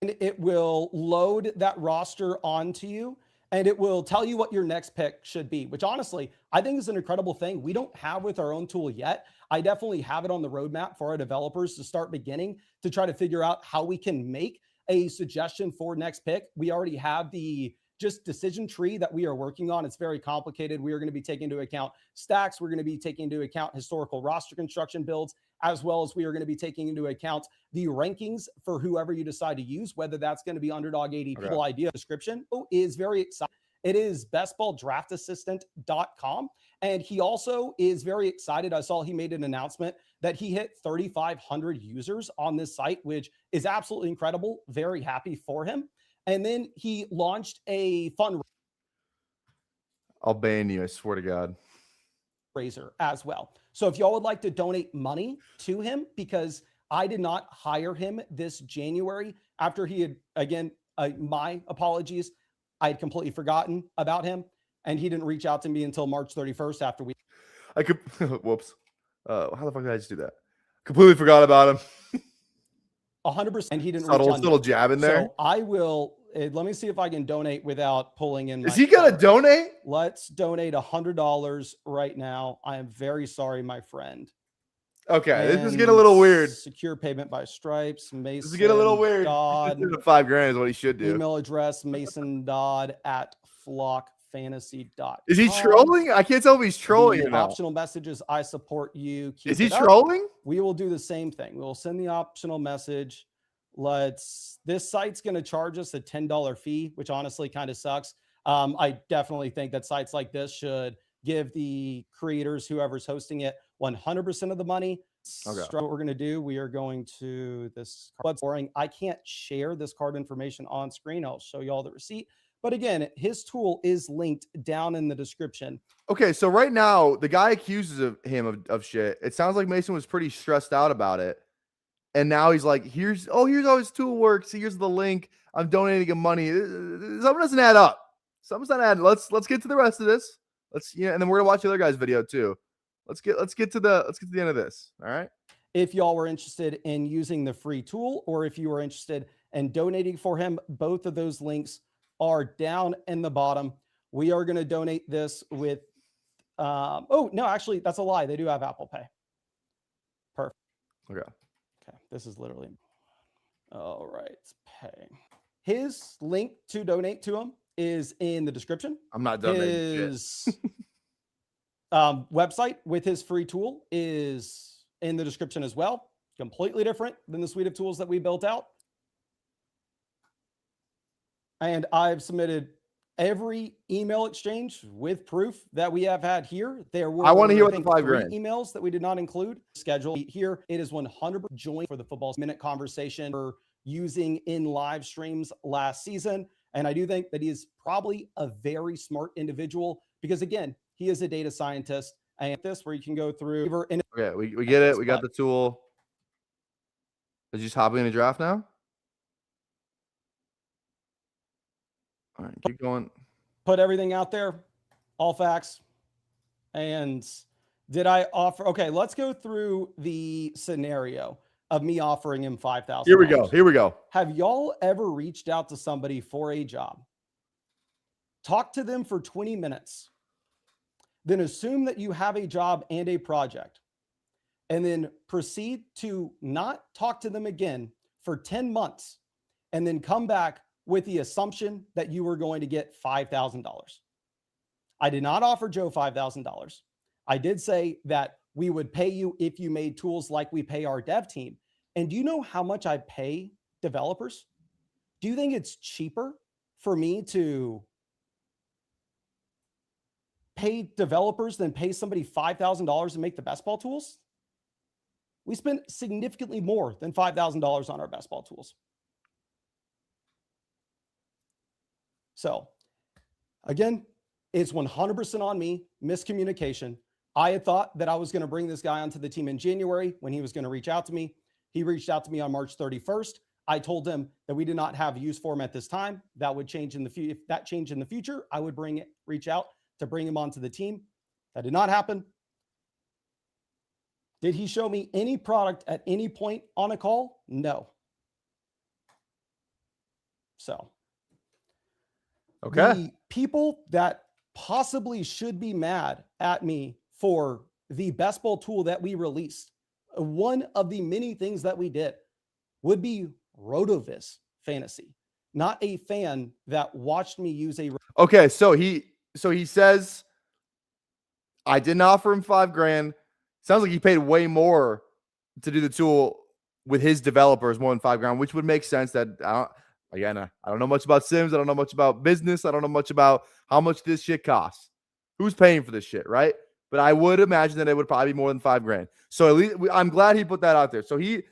And it will load that roster onto you and it will tell you what your next pick should be, which honestly, I think is an incredible thing we don't have with our own tool yet. I definitely have it on the roadmap for our developers to start beginning to try to figure out how we can make a suggestion for next pick. We already have the just decision tree that we are working on. It's very complicated. We are going to be taking into account stacks. We're going to be taking into account historical roster construction builds, as well as we are going to be taking into account the rankings for whoever you decide to use, whether that's going to be underdog ADP. Okay. Idea description is very exciting. It is bestballdraftassistant.com. And he also is very excited. I saw he made an announcement that he hit 3,500 users on this site, which is absolutely incredible. Very happy for him. And then he launched a fundraiser. I'll ban you, I swear to God. As well. So if y'all would like to donate money to him, because I did not hire him this January after he had, again, my apologies, I had completely forgotten about him and he didn't reach out to me until March 31st after we. I could, whoops. How the fuck did I just do that? Completely forgot about him. 100%. And he didn't subtle jab in there. So I will, let me see if I can donate without pulling in. Is he going to donate? Let's donate $100 right now. I am very sorry, my friend. Okay, and this is getting a little weird. Secure payment by Stripes. Mason. This is getting a little weird. Dodd. $5,000 is what he should do. Email address mason.dodd@flockfantasy.com. Is he trolling? I can't tell if he's trolling or not. Optional messages. I support you. Is he trolling? We will do the same thing. We will send the optional message. This site's going to charge us a $10 fee, which honestly kind of sucks. I definitely think that sites like this should give the creators, whoever's hosting it, 100% of the money. Okay. What we're going to do, we are going to this. What's boring? I can't share this card information on screen. I'll show you all the receipt. But again, his tool is linked down in the description. Okay, so right now, the guy accuses him of shit. It sounds like Mason was pretty stressed out about it. And now he's like, here's how his tool works. Here's the link. I'm donating him money. Something doesn't add up. Something's not adding. Let's get to the rest of this. And then we're gonna watch the other guy's video too. Let's get to the end of this. All right. If y'all were interested in using the free tool, or if you were interested in donating for him, both of those links are down in the bottom. We are going to donate this with Oh, no, actually, that's a lie. They do have Apple Pay. Perfect. Okay. Okay. This is literally. All right. Pay. His link to donate to him is in the description. I'm not donating shit. His website with his free tool is in the description as well. Completely different than the suite of tools that we built out. And I've submitted every email exchange with proof that we have had here. There were, I want to hear what the think, 5 3 grand. emails that we did not include. Schedule here. It is 100% joint for the football minute conversation we're using in live streams last season. And I do think that he is probably a very smart individual because, again, he is a data scientist. And this where you can go through. Okay, we get it. We got the tool. Is you just hopping in a draft now? All right, keep going. Put everything out there, all facts. And did I offer? Okay, let's go through the scenario of me offering him $5,000. Here we go. Here we go. Have y'all ever reached out to somebody for a job? Talk to them for 20 minutes. Then assume that you have a job and a project. And then proceed to not talk to them again for 10 months. And then come back with the assumption that you were going to get $5,000. I did not offer Joe $5,000. I did say that we would pay you if you made tools like we pay our dev team. And do you know how much I pay developers? Do you think it's cheaper for me to pay developers than pay somebody $5,000 to make the best ball tools? We spend significantly more than $5,000 on our best ball tools. So again, it's 100% on me, miscommunication. I had thought that I was going to bring this guy onto the team in January when he was going to reach out to me. He reached out to me on March 31st. I told him that we did not have use for him at this time. That would change in the future. If that changed in the future, I would reach out to bring him onto the team. That did not happen. Did he show me any product at any point on a call? No. So, Okay. the people that possibly should be mad at me for the best ball tool that we released, one of the many things that we did would be Rotoviz Fantasy, not a fan that watched me use a. Okay, so he says I didn't offer him $5 grand. Sounds like he paid way more to do the tool with his developers, more than $5 grand, which would make sense. That I don't know much about Sims. I don't know much about business. I don't know much about how much this shit costs. Who's paying for this shit, right? But I would imagine that it would probably be more than $5 grand. So at least I'm glad he put that out there. So he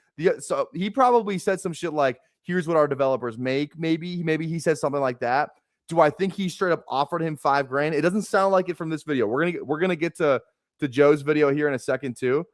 probably said some shit like, "Here's what our developers make." Maybe he said something like that. Do I think he straight up offered him $5 grand? It doesn't sound like it from this video. We're gonna get to Joe's video here in a second too.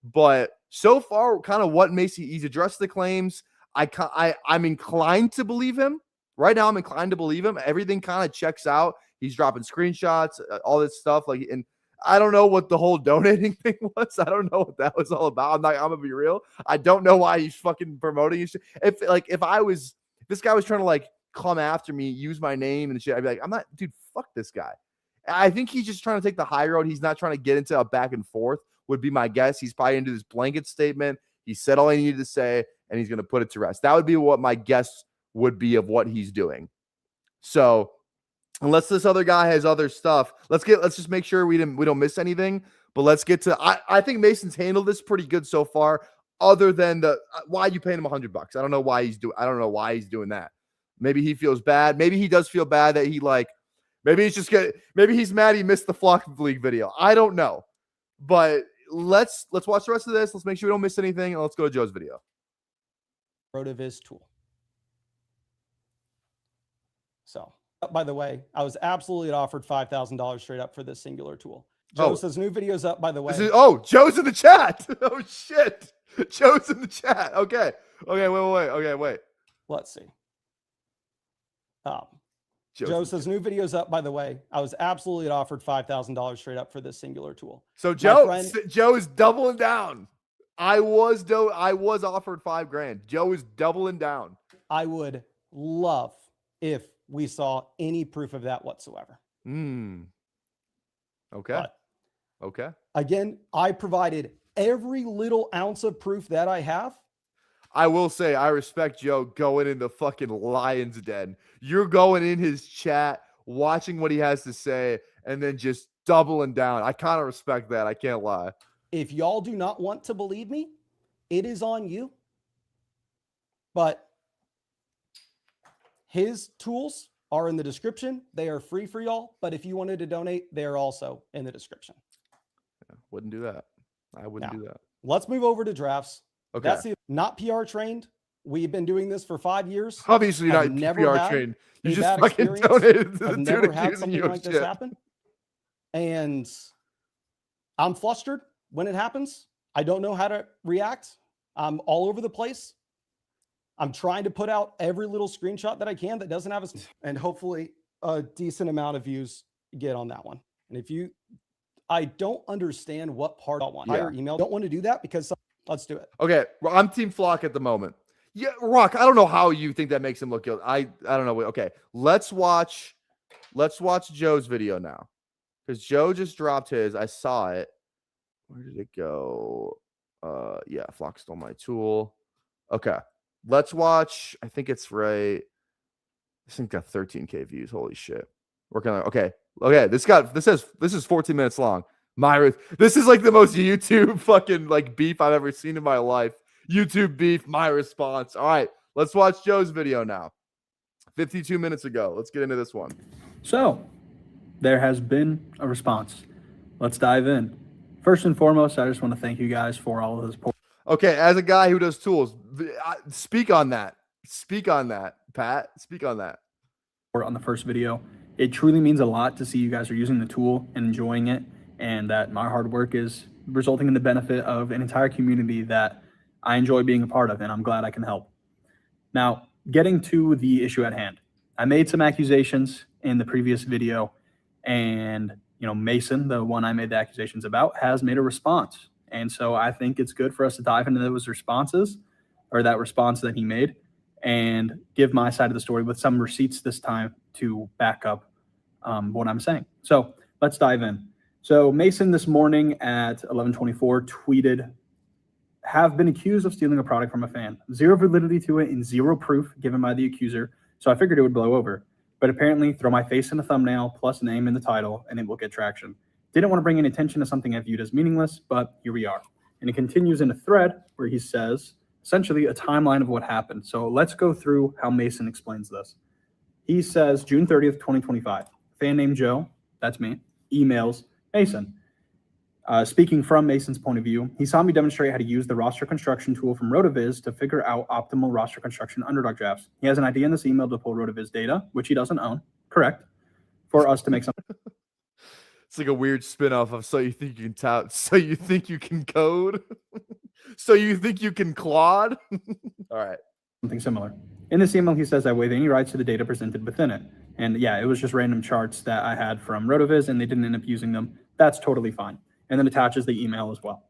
But so far, kind of what makes he's addressed the claims. I'm inclined to believe him. Right now, I'm inclined to believe him. Everything kind of checks out. He's dropping screenshots, all this stuff. And I don't know what the whole donating thing was. I don't know what that was all about. I'm gonna be real. I don't know why he's fucking promoting his shit. If this guy was trying to come after me, use my name and shit, I'd be like, I'm not, dude, fuck this guy. I think he's just trying to take the high road. He's not trying to get into a back and forth, would be my guess. He's probably into this blanket statement. He said all he needed to say, and he's going to put it to rest. That would be what my guess would be of what he's doing. So unless this other guy has other stuff, let's just make sure we don't miss anything. But let's get to, I think Mason's handled this pretty good so far, other than why you paying him $100. I don't know why he's doing that. Maybe he feels bad. Maybe he does feel bad that maybe he's mad he missed the Flock League video. I don't know. But let's watch the rest of this. Let's make sure we don't miss anything, and let's go to Joe's video. Rotoviz tool. So, by the way, I was absolutely offered $5,000 straight up for this singular tool. Joe says new videos up, by the way. Joe's in the chat. Oh, shit. Joe's in the chat. Okay, wait. Let's see. Joe says new videos up, by the way. I was absolutely offered $5,000 straight up for this singular tool. So Joe is doubling down. I was offered $5 grand. Joe is doubling down. I would love if we saw any proof of that whatsoever. Okay. But Okay. Again, I provided every little ounce of proof that I have. I will say I respect Joe going in the fucking lion's den. You're going in his chat, watching what he has to say, and then just doubling down. I kind of respect that. I can't lie. If y'all do not want to believe me, it is on you. But his tools are in the description. They are free for y'all. But if you wanted to donate, they are also in the description. Yeah, wouldn't do that. I wouldn't do that. Let's move over to drafts. Okay. That's not PR trained. We've been doing this for 5 years. Obviously I've not never PR had trained. You a just bad fucking experience. donated to the I've dude never had accusing something you of like this shit. happen. And I'm flustered when it happens. I don't know how to react. I'm all over the place. I'm trying to put out every little screenshot that I can that doesn't have and hopefully a decent amount of views get on that one. And if you, I don't understand what part I want. Higher email. Don't want to do that because let's do it. Okay, well, I'm Team Flock at the moment. Yeah, Rock, I don't know how you think that makes him look guilty. I don't know. Okay, let's watch Joe's video now. Because Joe just dropped his. I saw it. Where did it go? Yeah, Flock stole my tool. Okay. Let's watch. I think it's right. This thing got 13K views. Holy shit. Working on okay. Okay. This is 14 minutes long. Myra, this is like the most YouTube fucking like beef I've ever seen in my life. YouTube beef, my response. All right, let's watch Joe's video now. 52 minutes ago. Let's get into this one. So, there has been a response. Let's dive in. First and foremost, I just want to thank you guys for all of the support. Okay, as a guy who does tools, speak on that. Speak on that, Pat. Speak on that. On the first video, it truly means a lot to see you guys are using the tool and enjoying it, and that my hard work is resulting in the benefit of an entire community that I enjoy being a part of, and I'm glad I can help. Now, getting to the issue at hand. I made some accusations in the previous video, and Mason, the one I made the accusations about, has made a response. And so I think it's good for us to dive into those responses, or that response that he made, and give my side of the story with some receipts this time to back up what I'm saying. So let's dive in. So Mason this morning at 11:24 tweeted, "Have been accused of stealing a product from a fan. Zero validity to it and zero proof given by the accuser. So I figured it would blow over. But apparently throw my face in the thumbnail plus name in the title and it will get traction. Didn't want to bring any attention to something I viewed as meaningless, but here we are." And it continues in a thread where he says, essentially a timeline of what happened. So let's go through how Mason explains this. He says, June 30th, 2025, fan named Joe, that's me, emails Mason. Speaking from Mason's point of view, he saw me demonstrate how to use the roster construction tool from RotoViz to figure out optimal roster construction underdog drafts. He has an idea in this email to pull RotoViz data, which he doesn't own, correct, for us to make something. It's like a weird spin-off of So You Think You Can Tout, So You Think You Can Code, So You Think You Can Claude. All right. Something similar. In this email, he says I waive any rights to the data presented within it. And yeah, it was just random charts that I had from RotoViz and they didn't end up using them. That's totally fine. And then attaches the email as well.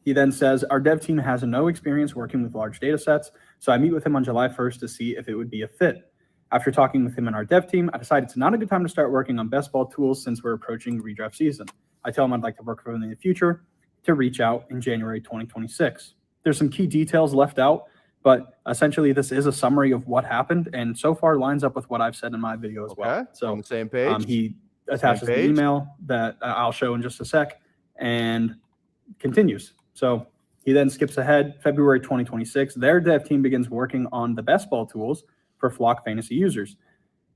He then says, our dev team has no experience working with large data sets, so I meet with him on July 1st to see if it would be a fit. After talking with him and our dev team, I decided it's not a good time to start working on best ball tools since we're approaching redraft season. I tell him I'd like to work with him in the future to reach out in January 2026. There's some key details left out, but essentially this is a summary of what happened and so far lines up with what I've said in my video as well. So on the same page. He attaches the email that I'll show in just a sec and continues. So he then skips ahead. February 2026, their dev team begins working on the best ball tools for Flock fantasy users.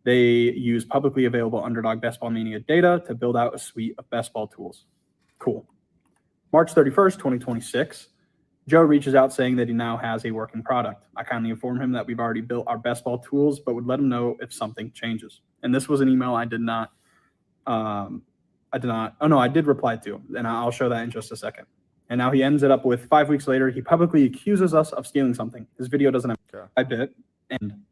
They use publicly available Underdog Best Ball Mania data to build out a suite of best ball tools. Cool. March 31st, 2026, Joe reaches out saying that he now has a working product. I kindly inform him that we've already built our best ball tools, but would let him know if something changes. And this was an email I did reply to, and I'll show that in just a second. And now he ends it up with 5 weeks later, he publicly accuses us of stealing something. His video doesn't have a bit, and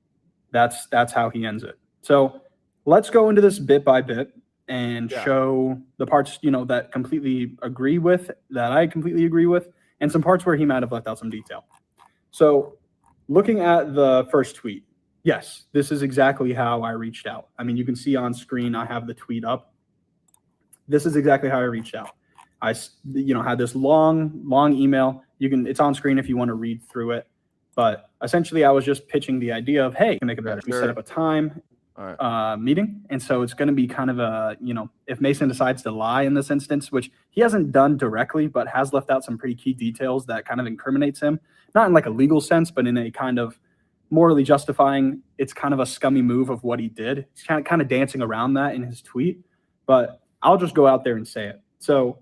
that's how he ends it. So let's go into this bit by bit and show the parts, that I completely agree with, and some parts where he might have left out some detail. So looking at the first tweet, yes, this is exactly how I reached out. I mean, you can see on screen, I have the tweet up. This is exactly how I reached out. I had this long email. It's on screen if you want to read through it. But essentially, I was just pitching the idea of, hey, make it better. We set up a time meeting. And so it's going to be kind of a, if Mason decides to lie in this instance, which he hasn't done directly, but has left out some pretty key details that kind of incriminates him, not in like a legal sense, but in a kind of morally justifying, it's kind of a scummy move of what he did. He's kind of dancing around that in his tweet, but I'll just go out there and say it. So,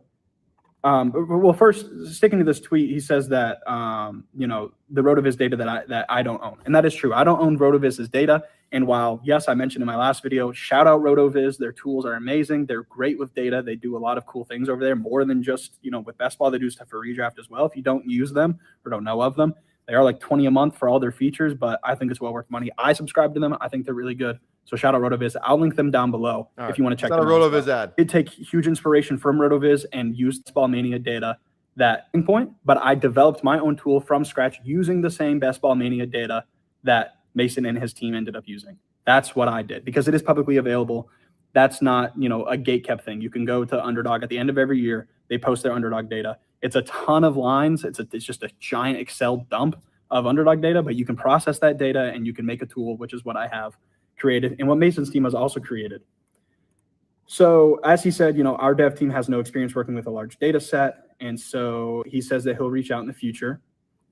well, first, sticking to this tweet, he says that, the RotoViz data that I don't own. And that is true. I don't own RotoViz's data. And while, yes, I mentioned in my last video, shout out RotoViz. Their tools are amazing. They're great with data. They do a lot of cool things over there, more than just, with best ball, they do stuff for redraft as well. If you don't use them or don't know of them, they are like $20 a month for all their features, but I think it's well worth money. I subscribe to them. I think they're really good. So shout out RotoViz. I'll link them down below if you want to check them out. RotoViz ad. It take huge inspiration from RotoViz and use Best Ball Mania data that point, but I developed my own tool from scratch using the same Best Ball Mania data that Mason and his team ended up using. That's what I did because it is publicly available. That's not, a gate-kept thing. You can go to Underdog at the end of every year. They post their Underdog data. It's a ton of lines. It's just a giant Excel dump of Underdog data, but you can process that data and you can make a tool, which is what I have created and what Mason's team has also created. So as he said, our dev team has no experience working with a large data set. And so he says that he'll reach out in the future,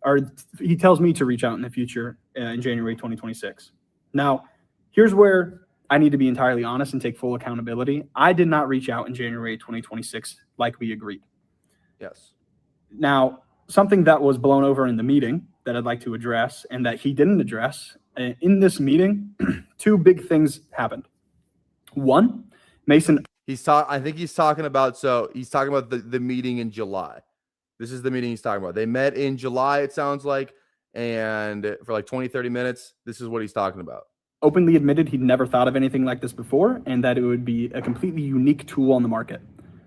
or he tells me to reach out in the future in January 2026. Now, here's where I need to be entirely honest and take full accountability. I did not reach out in January 2026 like we agreed. Yes. Now, something that was blown over in the meeting that I'd like to address and that he didn't address in this meeting, two big things happened. One, Mason. I think he's talking about the meeting in July. This is the meeting he's talking about. They met in July, it sounds like, and for like 20, 30 minutes, this is what he's talking about. Openly admitted he'd never thought of anything like this before and that it would be a completely unique tool on the market.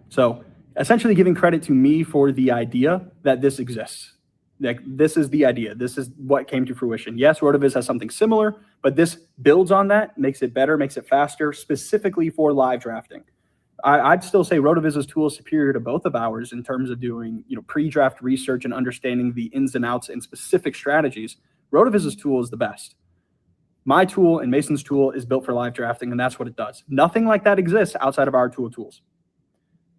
So essentially giving credit to me for the idea that this exists. Like, this is the idea. This is what came to fruition. Yes, RotoViz has something similar, but this builds on that, makes it better, makes it faster, specifically for live drafting. I'd still say RotoViz's tool is superior to both of ours in terms of doing, pre-draft research and understanding the ins and outs and specific strategies. RotoViz's tool is the best. My tool and Mason's tool is built for live drafting, and that's what it does. Nothing like that exists outside of our tools.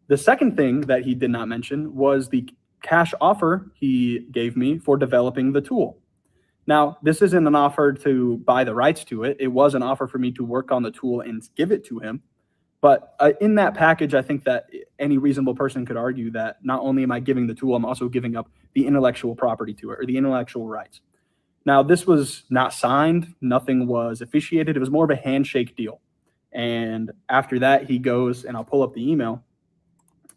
The second thing that he did not mention was the cash offer he gave me for developing the tool. Now, this isn't an offer to buy the rights to it. It was an offer for me to work on the tool and give it to him. But in that package, I think that any reasonable person could argue that not only am I giving the tool, I'm also giving up the intellectual property to it, or the intellectual rights. Now, this was not signed. Nothing was officiated. It was more of a handshake deal. And after that, he goes, and I'll pull up the email.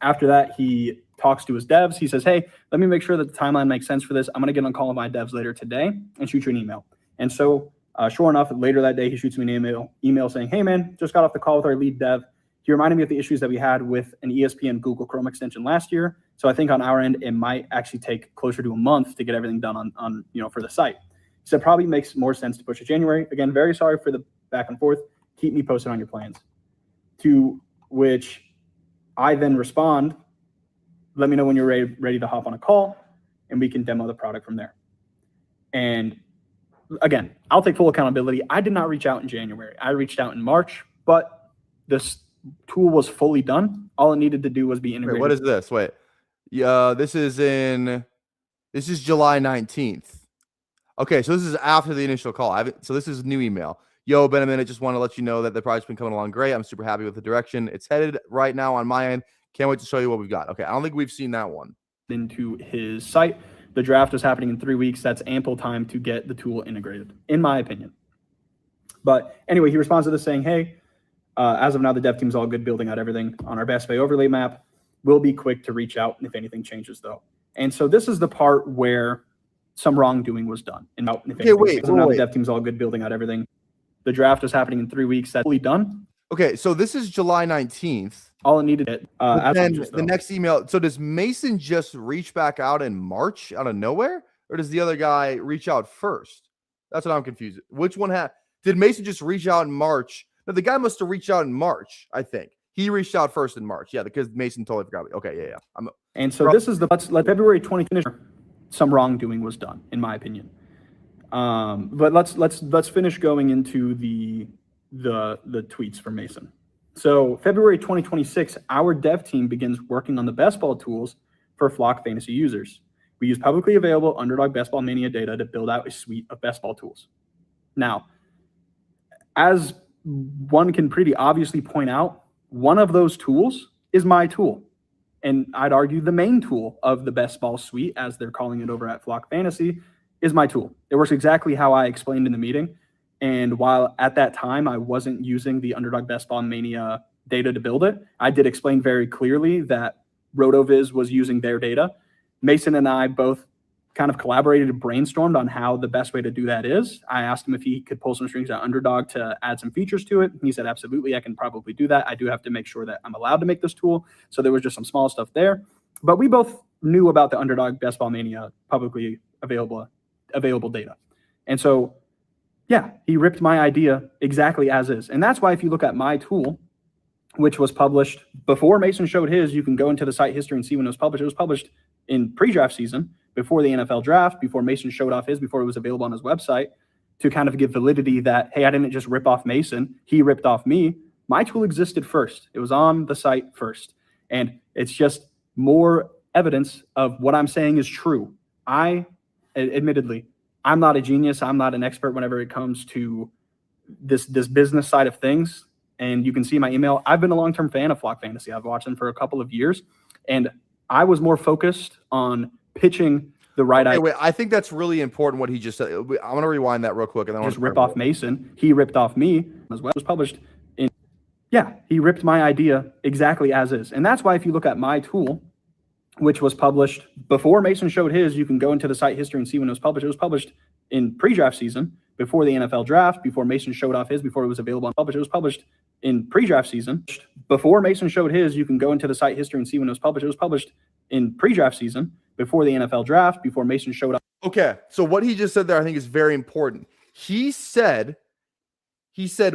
After that, he talks to his devs. He says, hey, let me make sure that the timeline makes sense for this. I'm going to get on call with my devs later today and shoot you an email. And so sure enough, later that day, he shoots me an email saying, hey, man, just got off the call with our lead dev. He reminded me of the issues that we had with an ESPN Google Chrome extension last year. So I think on our end, it might actually take closer to a month to get everything done on for the site. He said probably makes more sense to push to January. Again, very sorry for the back and forth. Keep me posted on your plans. To which I then respond, let me know when you're ready to hop on a call and we can demo the product from there. And again, I'll take full accountability. I did not reach out in January. I reached out in March, but this tool was fully done. All it needed to do was be integrated. Wait, what is this? Wait. This is July 19th. Okay, so this is after the initial call. So this is a new email. Yo, been a minute. Just want to let you know that the project's been coming along great. I'm super happy with the direction it's headed right now on my end. Can't wait to show you what we've got. Okay, I don't think we've seen that one. Into his site. The draft is happening in 3 weeks. That's ample time to get the tool integrated, in my opinion. But anyway, he responds to this saying, hey, as of now, the dev team's all good building out everything on our Best Bay overlay map. We'll be quick to reach out if anything changes, though. And so this is the part where some wrongdoing was done. And now, the dev team's all good building out everything. The draft is happening in 3 weeks. That's fully done. Okay, so this is July 19th. All it needed. Then the next email. So does Mason just reach back out in March out of nowhere? Or does the other guy reach out first? That's what I'm confused. Which one did Mason just reach out in March? No, the guy must have reached out in March, I think. He reached out first in March. Yeah, because Mason totally forgot. Okay, yeah. And so this is let February 2020. Some wrongdoing was done, in my opinion. But let's finish going into the tweets from Mason. So February 2026, our dev team begins working on the best ball tools for Flock fantasy users. We use publicly available Underdog Best Ball Mania data to build out a suite of best ball tools. Now, as one can pretty obviously point out, one of those tools is my tool. And I'd argue the main tool of the best ball suite, as they're calling it over at Flock Fantasy, is my tool. It works exactly how I explained in the meeting. And while at that time I wasn't using the Underdog Best Ball Mania data to build it, I did explain very clearly that RotoViz was using their data. Mason and I both kind of collaborated and brainstormed on how the best way to do that is. I asked him if he could pull some strings at Underdog to add some features to it. He said, absolutely, I can probably do that. I do have to make sure that I'm allowed to make this tool. So there was just some small stuff there. But we both knew about the Underdog Best Ball Mania publicly available data. And so, yeah, he ripped my idea exactly as is. And that's why if you look at my tool, which was published before Mason showed his, you can go into the site history and see when it was published. It was published in pre-draft season, before the NFL draft, before Mason showed off his, before it was available on his website, to kind of give validity that, hey, I didn't just rip off Mason, he ripped off me. My tool existed first. It was on the site first. And it's just more evidence of what I'm saying is true. Admittedly, I'm not a genius. I'm not an expert whenever it comes to this business side of things. And you can see my email. I've been a long-term fan of Flock Fantasy. I've watched them for a couple of years. And I was more focused on pitching the right idea. Wait, I think that's really important what he just said. I'm going to rewind that real quick. And then just rip off Mason. He ripped off me as well. It was published in, yeah, he ripped my idea exactly as is. And that's why if you look at my tool, which was published before Mason showed his, you can go into the site history and see when it was published. It was published in pre-draft season, before the NFL draft, before Mason showed off his, before it was available on published. It was published in pre-draft season. Before Mason showed his, you can go into the site history and see when it was published. It was published in pre-draft season, before the NFL draft, before Mason showed up. Okay, so what he just said there, I think is very important. He said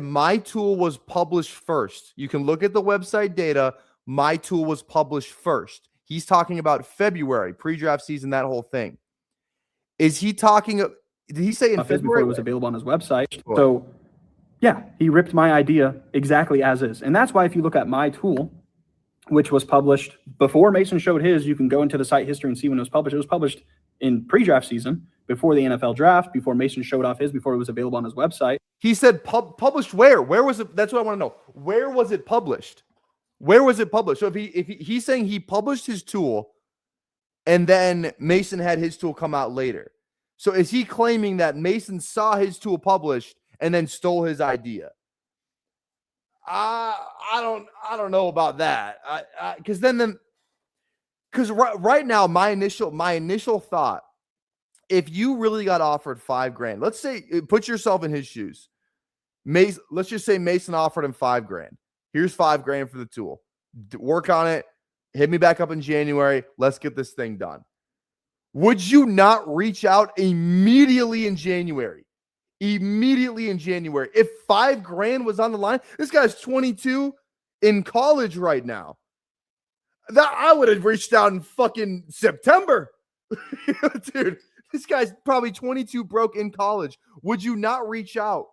my tool was published first. You can look at the website data. My tool was published first. He's talking about February, pre-draft season, that whole thing. Is he talking? Did he say in February? Before it was available on his website. So, yeah, he ripped my idea exactly as is. And that's why if you look at my tool, which was published before Mason showed his, you can go into the site history and see when it was published. It was published in pre-draft season, before the NFL draft, before Mason showed off his, before it was available on his website. He said published where? Where was it? That's what I want to know. Where was it published? Where was it published? So if he's saying he published his tool and then Mason had his tool come out later. So is he claiming that Mason saw his tool published and then stole his idea? I don't know about that. Because right now my initial thought, if you really got offered $5,000, let's say, put yourself in his shoes. Let's just say Mason offered him $5,000. Here's $5,000 for the tool. Work on it. Hit me back up in January. Let's get this thing done. Would you not reach out immediately in January? Immediately in January. If $5,000 was on the line, this guy's 22 in college right now. That I would have reached out in fucking September. Dude, this guy's probably 22 broke in college. Would you not reach out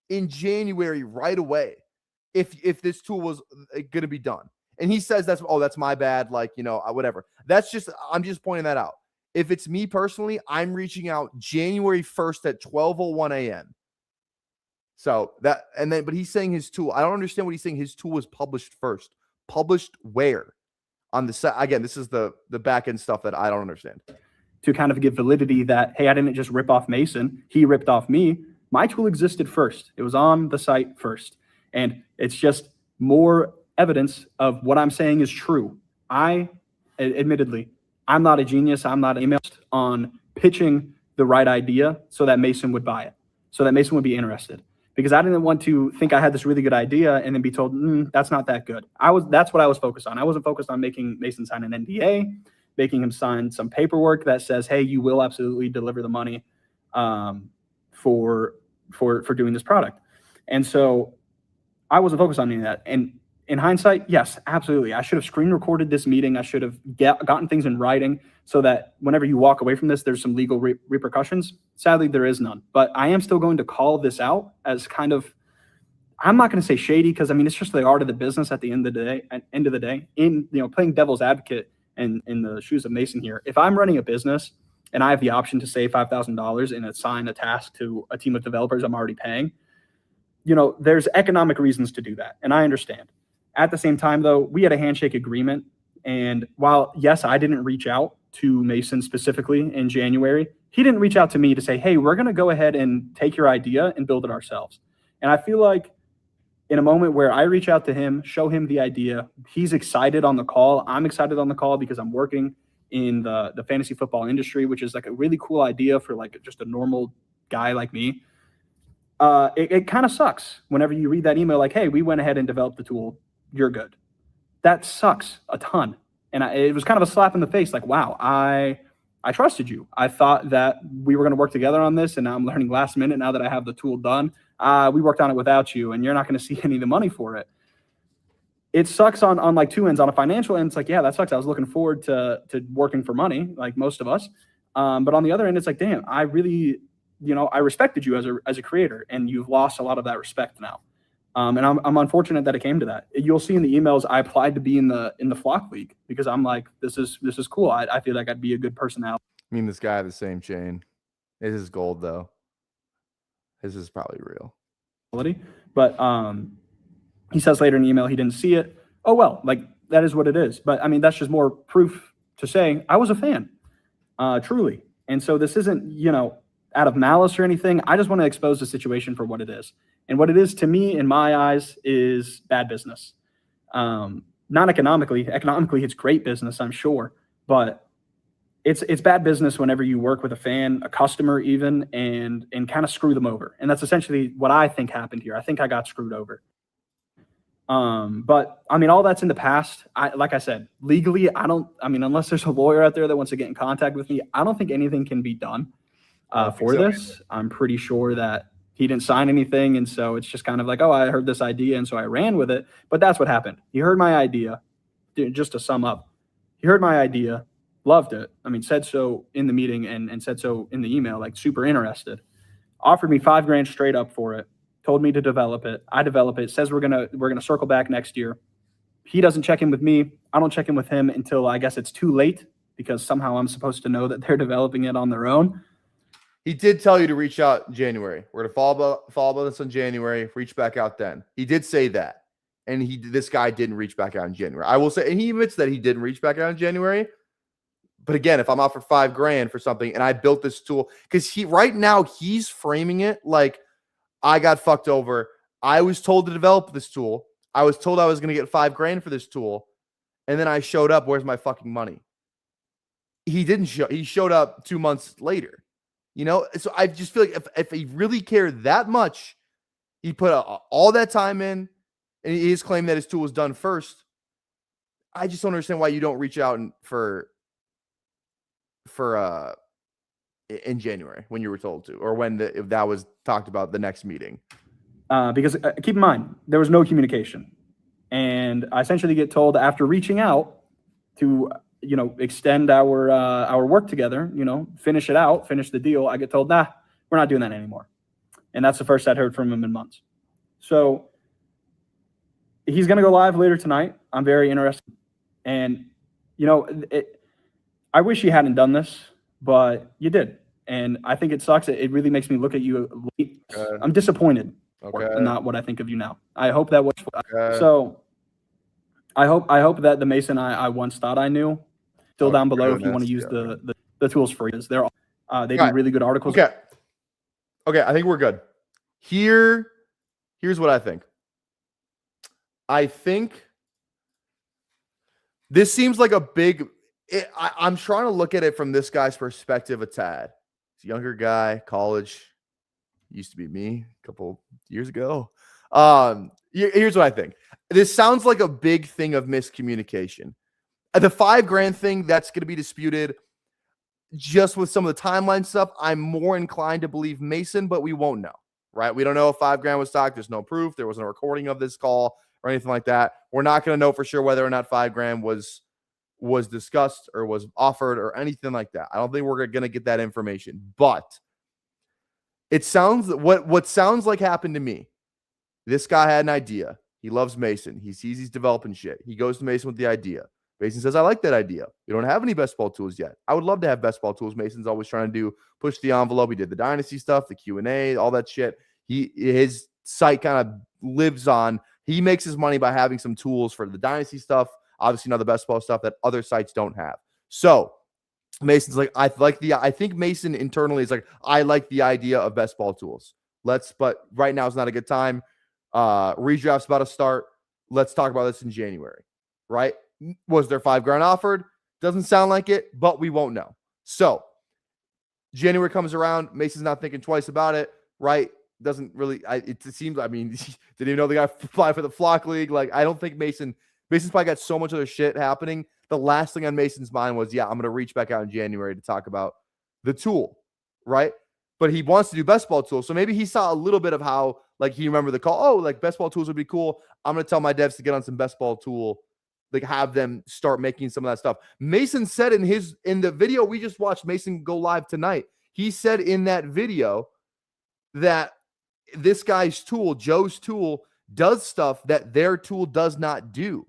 in January right away if this tool was going to be done? And he says that's my bad, whatever. I'm just pointing that out. If it's me personally, I'm reaching out January 1st at 12:01 a.m. So but he's saying his tool. I don't understand what he's saying. His tool was published first. Published where? On the site. Again, this is the back end stuff that I don't understand. To kind of give validity that, hey, I didn't just rip off Mason. He ripped off me. My tool existed first. It was on the site first. And it's just more evidence of what I'm saying is true. Admittedly, I'm not a genius. I'm not emailed on pitching the right idea so that Mason would buy it, so that Mason would be interested. Because I didn't want to think I had this really good idea and then be told, that's not that good. That's what I was focused on. I wasn't focused on making Mason sign an NDA, making him sign some paperwork that says, hey, you will absolutely deliver the money for doing this product. And so I wasn't focused on any of that. And in hindsight, yes, absolutely. I should have screen recorded this meeting. I should have gotten things in writing so that whenever you walk away from this, there's some legal repercussions. Sadly, there is none. But I am still going to call this out as kind of, I'm not going to say shady, because I mean it's just the art of the business at the end of the day. In playing devil's advocate and in the shoes of Mason here, if I'm running a business and I have the option to save $5,000 and assign a task to a team of developers I'm already paying, there's economic reasons to do that, and I understand. At the same time, though, we had a handshake agreement, and while, yes, I didn't reach out to Mason specifically in January, he didn't reach out to me to say, hey, we're going to go ahead and take your idea and build it ourselves. And I feel like in a moment where I reach out to him, show him the idea, he's excited on the call. I'm excited on the call because I'm working in the fantasy football industry, which is like a really cool idea for like just a normal guy like me. It kind of sucks whenever you read that email like, hey, we went ahead and developed the tool. You're good. That sucks a ton. And it was kind of a slap in the face. Like, wow, I trusted you. I thought that we were going to work together on this. And now I'm learning last minute, now that I have the tool done, we worked on it without you and you're not going to see any of the money for it. It sucks on like two ends. On a financial end, it's like, yeah, that sucks. I was looking forward to working for money, like most of us. But on the other end, it's like, damn, I really, I respected you as a creator, and you've lost a lot of that respect now. And I'm unfortunate that it came to that. You'll see in the emails I applied to be in the flock league because I'm like, this is cool. I feel like I'd be a good personality. I mean, this guy had the same chain. His is gold though. His is probably real. But he says later in the email he didn't see it. Oh well, like that is what it is. But I mean, that's just more proof to say I was a fan, truly. And so this isn't out of malice or anything. I just want to expose the situation for what it is. And what it is to me, in my eyes, is bad business. Not economically. Economically, it's great business, I'm sure. But it's bad business whenever you work with a fan, a customer even, and kind of screw them over. And that's essentially what I think happened here. I think I got screwed over. But I mean, all that's in the past. Like I said, legally, unless there's a lawyer out there that wants to get in contact with me, I don't think anything can be done for this. I'm pretty sure that he didn't sign anything. And so it's just kind of like, oh, I heard this idea, and so I ran with it. But that's what happened. He heard my idea. Just to sum up, he heard my idea, loved it. I mean, said so in the meeting and said so in the email, like super interested. Offered me $5,000 straight up for it. Told me to develop it. I develop it. Says we're gonna circle back next year. He doesn't check in with me. I don't check in with him until I guess it's too late, because somehow I'm supposed to know that they're developing it on their own. He did tell you to reach out in January. We're going to follow up this in January. Reach back out then. He did say that. And this guy didn't reach back out in January. I will say, and he admits that he didn't reach back out in January. But again, if I'm offered $5,000 for something and I built this tool, because right now he's framing it like I got fucked over. I was told to develop this tool. I was told I was going to get $5,000 for this tool. And then I showed up. Where's my fucking money? He didn't show. He showed up 2 months later. So I just feel like if he really cared that much, he put all that time in, and he is claiming that his tool was done first. I just don't understand why you don't reach out for in January when you were told to, or if that was talked about the next meeting. Because keep in mind, there was no communication, and I essentially get told after reaching out to extend our work together, finish it out, finish the deal. I get told, nah, we're not doing that anymore. And that's the first I'd heard from him in months. So he's going to go live later tonight. I'm very interested. And, I wish you hadn't done this, but you did. And I think it sucks. It really makes me look at you. I'm disappointed in not what I think of you now. I hope that was so. I hope that the Mason I once thought I knew, still down below if you want to use the tools free. They do really good articles. Okay, I think we're good. Here's what I think. I think this seems like a big I'm trying to look at it from this guy's perspective a tad. He's a younger guy, college. Used to be me a couple years ago. Here's what I think. This sounds like a big thing of miscommunication. The $5,000 thing, that's going to be disputed. Just with some of the timeline stuff, I'm more inclined to believe Mason, but we won't know, right? We don't know if $5,000 was talked. There's no proof. There wasn't a recording of this call. or anything like that. We're not going to know for sure whether or not $5,000 was discussed or was offered or anything like that. I don't think we're going to get that information. But it sounds what sounds like happened to me. This guy had an idea. He loves Mason. He sees he's developing shit. He goes to Mason with the idea. Mason says, I like that idea. We don't have any best ball tools yet. I would love to have best ball tools. Mason's always trying to push the envelope. He did the dynasty stuff, the Q&A, all that shit. His site kind of lives on, he makes his money by having some tools for the dynasty stuff, obviously not the best ball stuff that other sites don't have. So Mason's like, I think Mason internally is like, I like the idea of best ball tools. But right now is not a good time. Redraft's about to start. Let's talk about this in January, right? Was there $5,000 offered? Doesn't sound like it, but we won't know. So January comes around. Mason's not thinking twice about it, right? Doesn't really, it seems, I mean, didn't even know the guy applied for the Flock League. Like, I don't think Mason's probably got so much other shit happening. The last thing on Mason's mind was, yeah, I'm going to reach back out in January to talk about the tool, right? But he wants to do best ball tools. So maybe he saw a little bit of how, like, he remembered the call. Oh, like, best ball tools would be cool. I'm going to tell my devs to get on some best ball tool, like, have them start making some of that stuff. Mason said in the video we just watched, Mason go live tonight, he said in that video that this guy's tool, Joe's tool, does stuff that their tool does not do,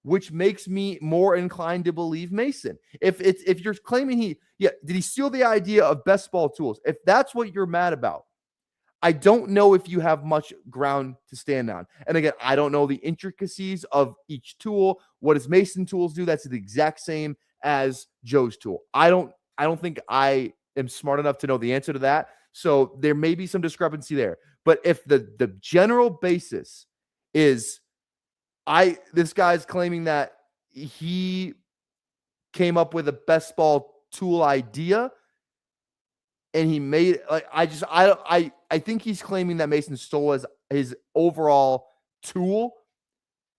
which makes me more inclined to believe Mason. If you're claiming did he steal the idea of best ball tools? If that's what you're mad about, I don't know if you have much ground to stand on. And again, I don't know the intricacies of each tool. What does Mason tools do? That's the exact same as Joe's tool. I don't think I am smart enough to know the answer to that. So there may be some discrepancy there. But if the general basis is this guy's claiming that he came up with a best ball tool idea and he made, like, I think he's claiming that Mason stole his overall tool.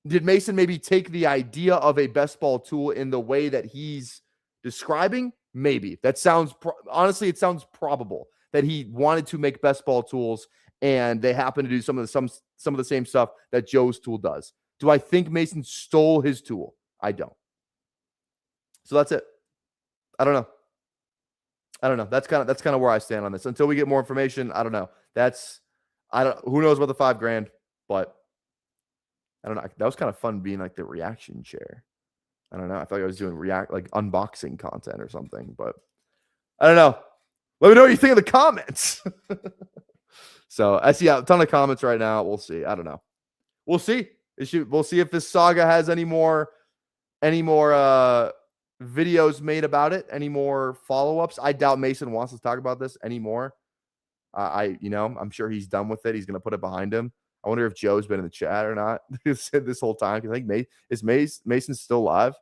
Did Mason maybe take the idea of a best ball tool in the way that he's describing? Maybe. That sounds honestly, it sounds probable that he wanted to make best ball tools and they happen to do some of the same stuff that Joe's tool does. Do I think Mason stole his tool? I don't. So that's it. I don't know. That's kind of where I stand on this. Until we get more information, I don't know. Who knows about the $5,000, but I don't know. That was kind of fun being like the reaction chair. I don't know. I thought I was doing unboxing content or something, but I don't know. Let me know what you think in the comments. So I see a ton of comments right now. We'll see. I don't know. We'll see. We'll see if this saga has any more videos made about it, any more follow-ups. I doubt Mason wants to talk about this anymore. I'm sure he's done with it. He's going to put it behind him. I wonder if Joe's been in the chat or not this whole time. I think Mason still live?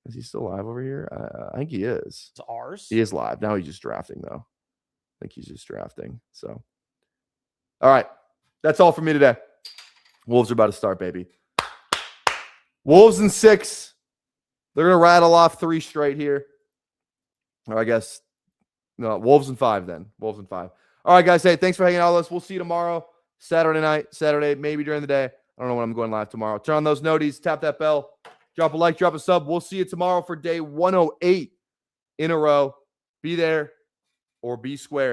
Is he still live over here? I think he is. It's ours. He is live. Now he's just drafting, though. I think he's just drafting. So, all right. That's all for me today. Wolves are about to start, baby. Wolves in 6. They're going to rattle off 3 straight here. Or I guess, no, Wolves in 5 then. Wolves in 5. All right, guys. Hey, thanks for hanging out with us. We'll see you tomorrow. Saturday, maybe during the day. I don't know when I'm going live tomorrow. Turn on those noties. Tap that bell. Drop a like, drop a sub. We'll see you tomorrow for day 108 in a row. Be there or be square.